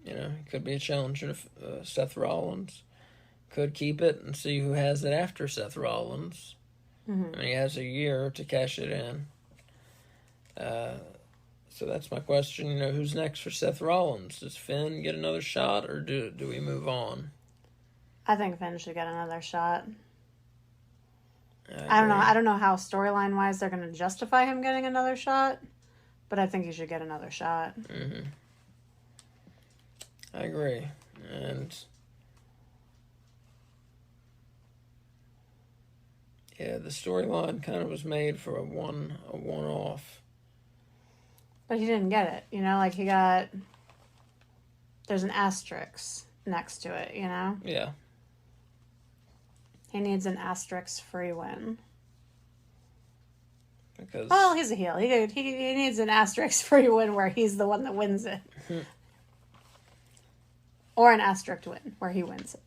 he could be a challenger to Seth Rollins. Could keep it and see who has it after Seth Rollins. Mm-hmm. And he has a year to cash it in. So that's my question. Who's next for Seth Rollins? Does Finn get another shot, or do we move on? I think Finn should get another shot. I don't know. I don't know how storyline-wise they're going to justify him getting another shot, but I think he should get another shot. Mm-hmm. I agree. And yeah, the storyline kind of was made for a one-off. But he didn't get it. There's an asterisk next to it, Yeah. He needs an asterisk-free win. Because... Well, he's a heel. He needs an asterisk-free win where he's the one that wins it. Or an asterisk win where he wins it.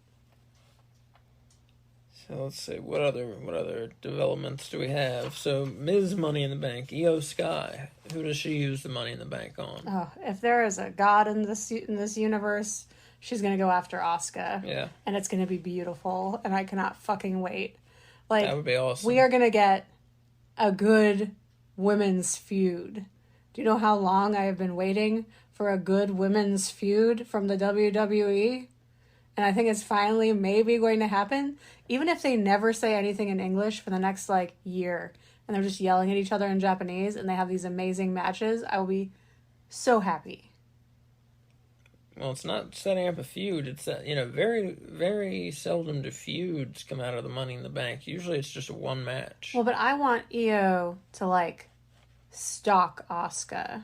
So let's see, what other developments do we have? So Ms. Money in the Bank, Io Sky. Who does she use the Money in the Bank on? Oh, if there is a god in this universe, she's gonna go after Asuka. Yeah. And it's gonna be beautiful, and I cannot fucking wait. That would be awesome. We are gonna get a good women's feud. Do you know how long I have been waiting for a good women's feud from the WWE? And I think it's finally maybe going to happen. Even if they never say anything in English for the next, year, and they're just yelling at each other in Japanese, and they have these amazing matches, I will be so happy. Well, it's not setting up a feud. It's, very, very seldom do feuds come out of the Money in the Bank. Usually it's just a one match. Well, but I want Io to, stalk Asuka.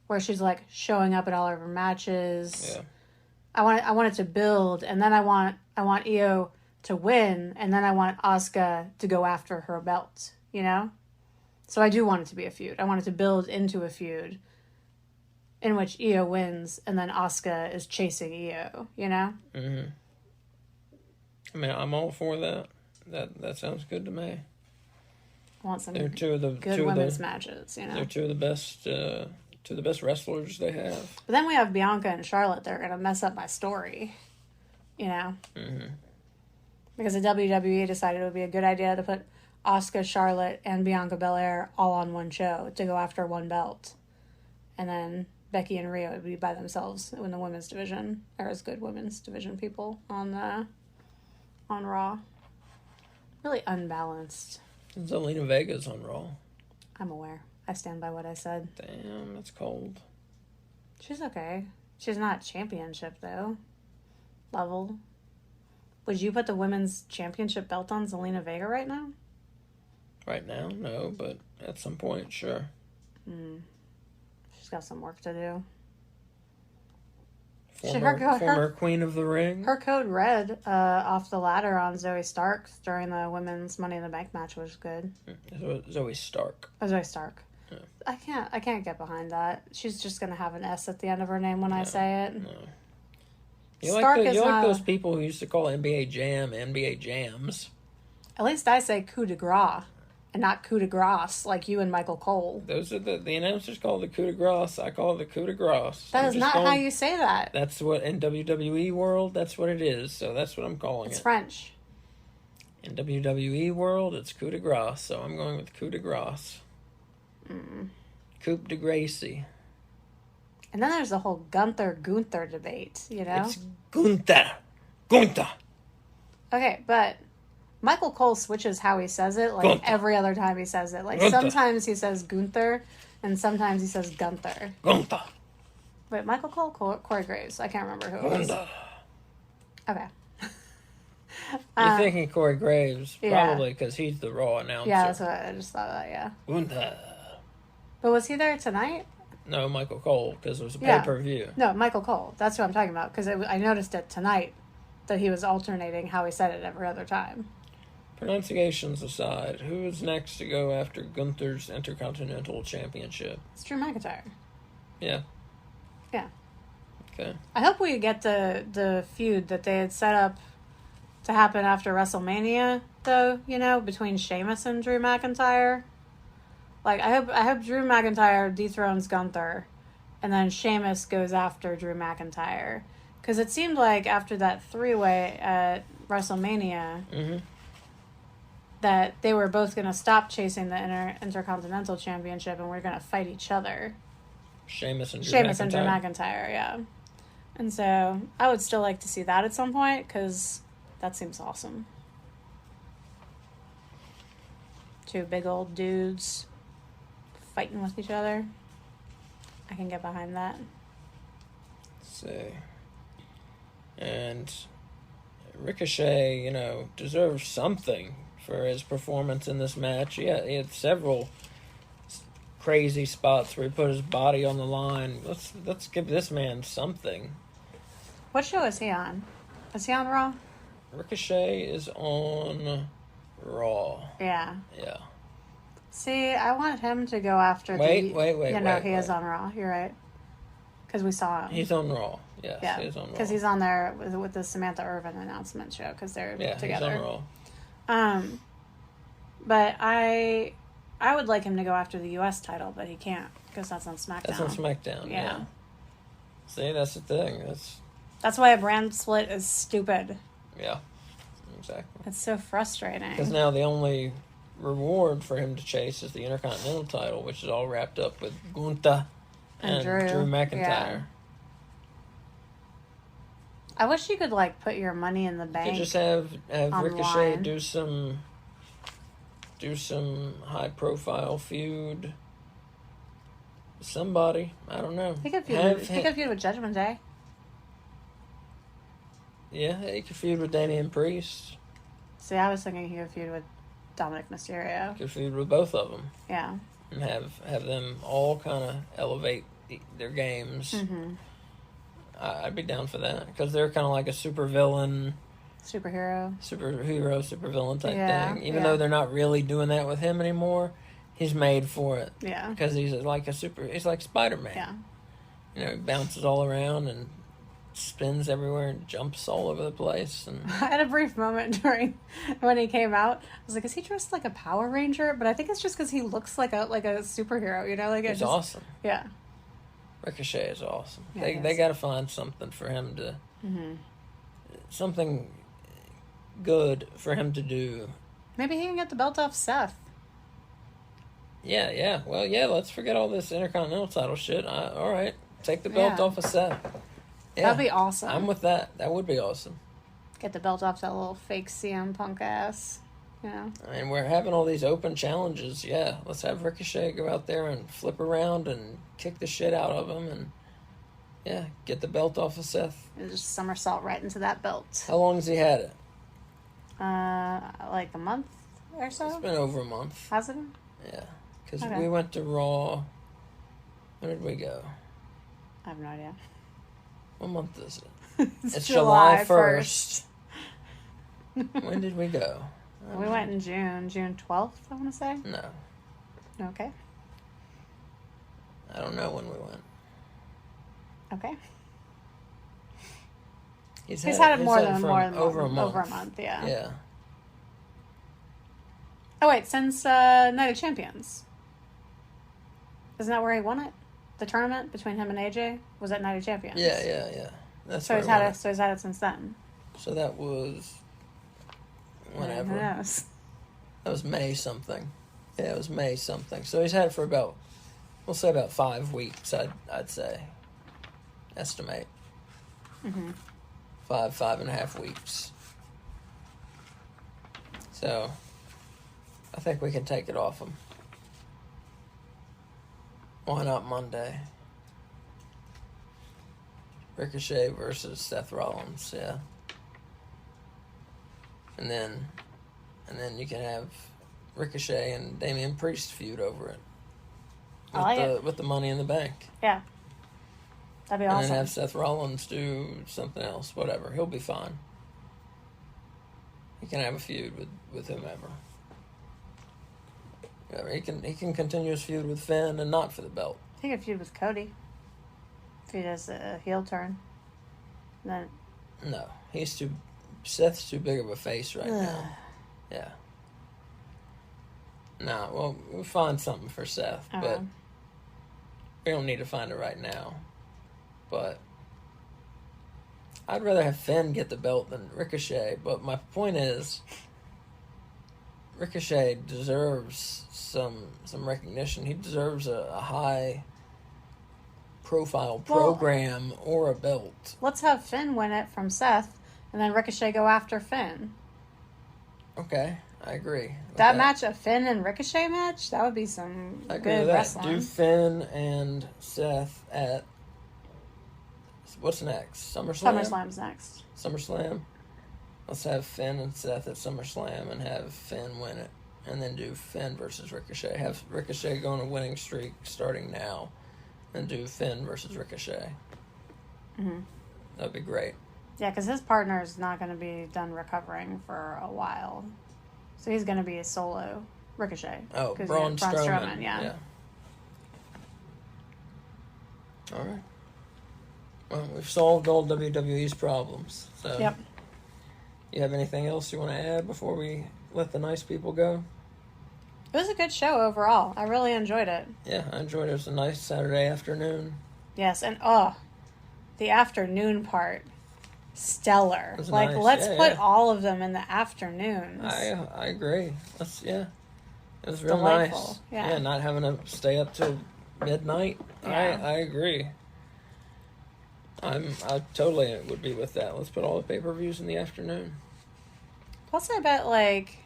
Where she's, showing up at all of her matches. Yeah. I want it to build, and then I want Io to win, and then I want Asuka to go after her belt, So I do want it to be a feud. I want it to build into a feud in which Io wins, and then Asuka is chasing Io, Mm-hmm. I mean, I'm all for that. That sounds good to me. I want some good women's matches, They're two of the best... to the best wrestlers they have. But then we have Bianca and Charlotte. They're going to mess up my story, Mm-hmm. Because the WWE decided it would be a good idea to put Asuka, Charlotte, and Bianca Belair all on one show to go after one belt. And then Becky and Rhea would be by themselves in the women's division, or as good women's division people on Raw. Really unbalanced. Zelina Vega's on Raw. I'm aware. I stand by what I said. Damn, that's cold. She's okay. She's not championship, though. Level. Would you put the women's championship belt on Zelina Vega right now? Right now, no, but at some point, sure. She's got some work to do. Former Queen of the Ring. Her code red off the ladder on Zoe Stark during the women's Money in the Bank match was good. Zoe Stark. Oh, Zoe Stark. Yeah. I can't get behind that. She's just gonna have an S at the end of her name when I say it. No. You like those people who used to call NBA Jam NBA Jams. At least I say coup de grace and not coup de grace like you and Michael Cole. Those are the announcers call it the coup de grace. I call it the coup de grace. That is not how you say that. That's what in WWE world. That's what it is. So that's what I'm calling it. It's French. In WWE world, it's coup de grace. So I'm going with coup de grace. Coup de Gracie. And then there's the whole Gunther debate, you know? It's Gunther. Okay, but Michael Cole switches how he says it, like Gunther. every other time he says it. Like Gunther. sometimes he says Gunther, and sometimes he says Gunther. Gunther. Wait, Michael Cole, Corey Graves. I can't remember who it was. Gunther. Okay. You're thinking Corey Graves, yeah. probably because he's the Raw announcer. Yeah, that's what I just thought of that, yeah. Gunther. But was he there tonight? No, Michael Cole, because it was a pay-per-view. No, Michael Cole. That's what I'm talking about, because I noticed it tonight that he was alternating how he said it every other time. Pronunciations aside, who is next to go after Gunther's Intercontinental Championship? It's Drew McIntyre. Yeah. Yeah. Okay. I hope we get the feud that they had set up to happen after WrestleMania, though, you know, between Sheamus and Drew McIntyre. Like, I hope Drew McIntyre dethrones Gunther, and then Sheamus goes after Drew McIntyre. Because it seemed like after that three-way at WrestleMania, that they were both going to stop chasing the Intercontinental Championship, and we're going to fight each other. Sheamus and Drew McIntyre, yeah. And so, I would still like to see that at some point, because that seems awesome. Two big old dudes fighting with each other. I can get behind that. Let's see. And Ricochet, you know, deserves something for his performance in this match. Yeah, he had several crazy spots where he put his body on the line. Let's give this man something. What show is he on? Is he on Raw? Ricochet is on Raw. Yeah. Yeah. See, I want him to go after wait. he is on Raw. You're right. Because we saw him. He's on Raw. Yes, yeah. He's on Raw. Because he's on there with the Samantha Irvin announcement show, because they're together. He's on Raw. But I would like him to go after the U.S. title, but he can't, because that's on SmackDown. That's on SmackDown, yeah. See, that's the thing. That's why a brand split is stupid. Yeah, exactly. It's so frustrating. Because now the only reward for him to chase is the Intercontinental title, which is all wrapped up with Gunther and Drew McIntyre. Yeah. I wish you could, like, put your money in the bank. You just have Ricochet online. do some high profile feud. Somebody, I don't know. He could feud with Judgment Day. Yeah, he could feud with Damian Priest. See, I was thinking he could feud with Dominic Mysterio. He could feud with both of them. Yeah. And have them all kind of elevate their games. Mm-hmm. I'd be down for that, because they're kind of like a superhero, supervillain type thing. Even though they're not really doing that with him anymore, he's made for it. Yeah. Because he's like Spider-Man. Yeah. You know, he bounces all around and spins everywhere and jumps all over the place. And I had a brief moment during when he came out. I was like, is he dressed like a Power Ranger? But I think it's just because he looks like a superhero, you know? Like he's awesome. Yeah. Ricochet is awesome. Yeah, they got to find something for him to... Mm-hmm. Something good for him to do. Maybe he can get the belt off Seth. Yeah. Well, yeah, let's forget all this Intercontinental title shit. All right. Take the belt off of Seth. Yeah, that'd be awesome. I'm with that. That would be awesome. Get the belt off that little fake CM Punk ass. Yeah. And we're having all these open challenges. Yeah, let's have Ricochet go out there and flip around and kick the shit out of him and, yeah, get the belt off of Seth. And just somersault right into that belt. How long has he had it? Like a month or so? It's been over a month. Has it? Yeah, because we went to Raw. When did we go? I have no idea. What month is it? It's July 1st. When did we go? We went in June 12th, I want to say. No. Okay. I don't know when we went. Okay. He's had it over a month. Over a month, yeah. Yeah. Oh, wait, since Night of Champions. Isn't that where he won it? The tournament between him and AJ was at Night of Champions. Yeah. That's so he's had it. So he's had it since then. So that was whenever. Who knows? That was May something. Yeah, it was May something. So he's had it for about, we'll say about 5 weeks. I'd say, estimate. 5.5 weeks. So I think we can take it off him. Why not Monday? Ricochet versus Seth Rollins, yeah. And then you can have Ricochet and Damian Priest feud over it. With the Money in the Bank. Yeah. That'd be awesome. And then have Seth Rollins do something else, whatever. He'll be fine. He can have a feud with whomever. He can continue his feud with Finn and not for the belt. He could feud with Cody if he does a heel turn. Then no, Seth's too big of a face right now. Yeah. Nah, well, we'll find something for Seth, but we don't need to find it right now. But I'd rather have Finn get the belt than Ricochet. But my point is, Ricochet deserves some recognition. He deserves a high profile program or a belt. Let's have Finn win it from Seth, and then Ricochet go after Finn. Okay, I agree. That match, a Finn and Ricochet match, that would be some good wrestling. Do Finn and Seth at, what's next? SummerSlam? SummerSlam's next. SummerSlam? Let's have Finn and Seth at SummerSlam and have Finn win it. And then do Finn versus Ricochet. Have Ricochet go on a winning streak starting now. And do Finn versus Ricochet. Mm-hmm. That'd be great. Yeah, because his partner's not going to be done recovering for a while. So he's going to be a solo Ricochet. Oh, Braun Strowman. Yeah. All right. Well, we've solved all WWE's problems. So. Yep. You have anything else you want to add before we let the nice people go? It was a good show overall. I really enjoyed it. Yeah, I enjoyed it. It was a nice Saturday afternoon. Yes, and the afternoon part, stellar. Like, nice. let's put all of them in the afternoons. I agree. It was real delightful. Nice. Yeah, not having to stay up till midnight. Yeah. I agree. I totally would be with that. Let's put all the pay-per-views in the afternoon. Plus, I bet, like,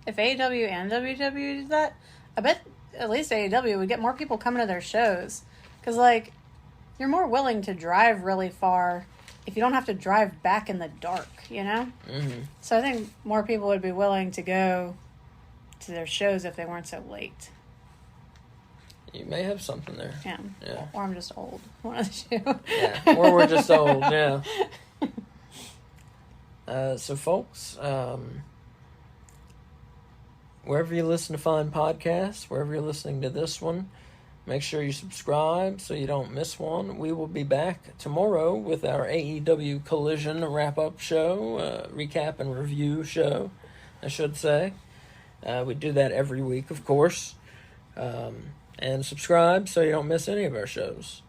if AEW and WWE did that, I bet at least AEW would get more people coming to their shows. Because, like, you're more willing to drive really far if you don't have to drive back in the dark, you know? Mm-hmm. So I think more people would be willing to go to their shows if they weren't so late. You may have something there. Yeah. Or I'm just old. One of the two. Yeah. Or we're just old, yeah. So, folks, wherever you listen to fine podcasts, wherever you're listening to this one, make sure you subscribe so you don't miss one. We will be back tomorrow with our AEW Collision wrap-up show, recap and review show, I should say. We do that every week, of course. And subscribe so you don't miss any of our shows.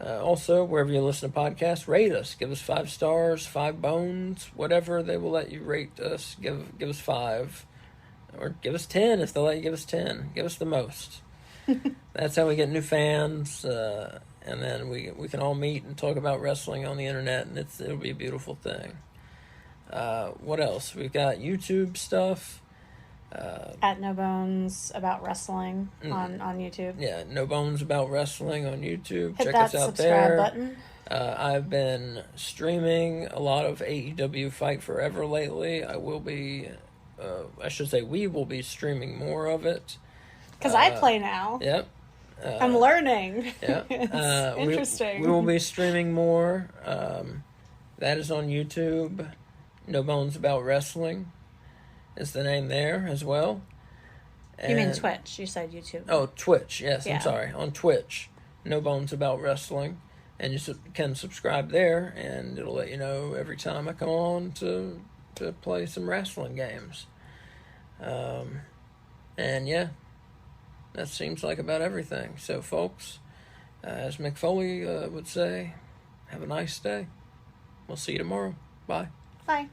Also, wherever you listen to podcasts, rate us. Give us 5 stars, 5 bones, whatever they will let you rate us. Give us 5. Or give us 10 if they'll let you give us 10. Give us the most. That's how we get new fans. And then we can all meet and talk about wrestling on the internet, and it'll be a beautiful thing. What else? We've got YouTube stuff. At No Bones About Wrestling on YouTube. Yeah, No Bones About Wrestling on YouTube. Hit Check that us out subscribe there. button. I've been streaming a lot of AEW Fight Forever lately. I will be, we will be streaming more of it. Because I play now. Yep. I'm learning. Yeah. It's interesting. We will be streaming more. That is on YouTube. No Bones About Wrestling is the name there as well. You mean Twitch? You said YouTube. Oh, Twitch. Yes, yeah. I'm sorry. On Twitch. No Bones About Wrestling. And you can subscribe there, and it'll let you know every time I come on to play some wrestling games. And yeah, that seems like about everything. So, folks, as Mick Foley would say, have a nice day. We'll see you tomorrow. Bye. Bye.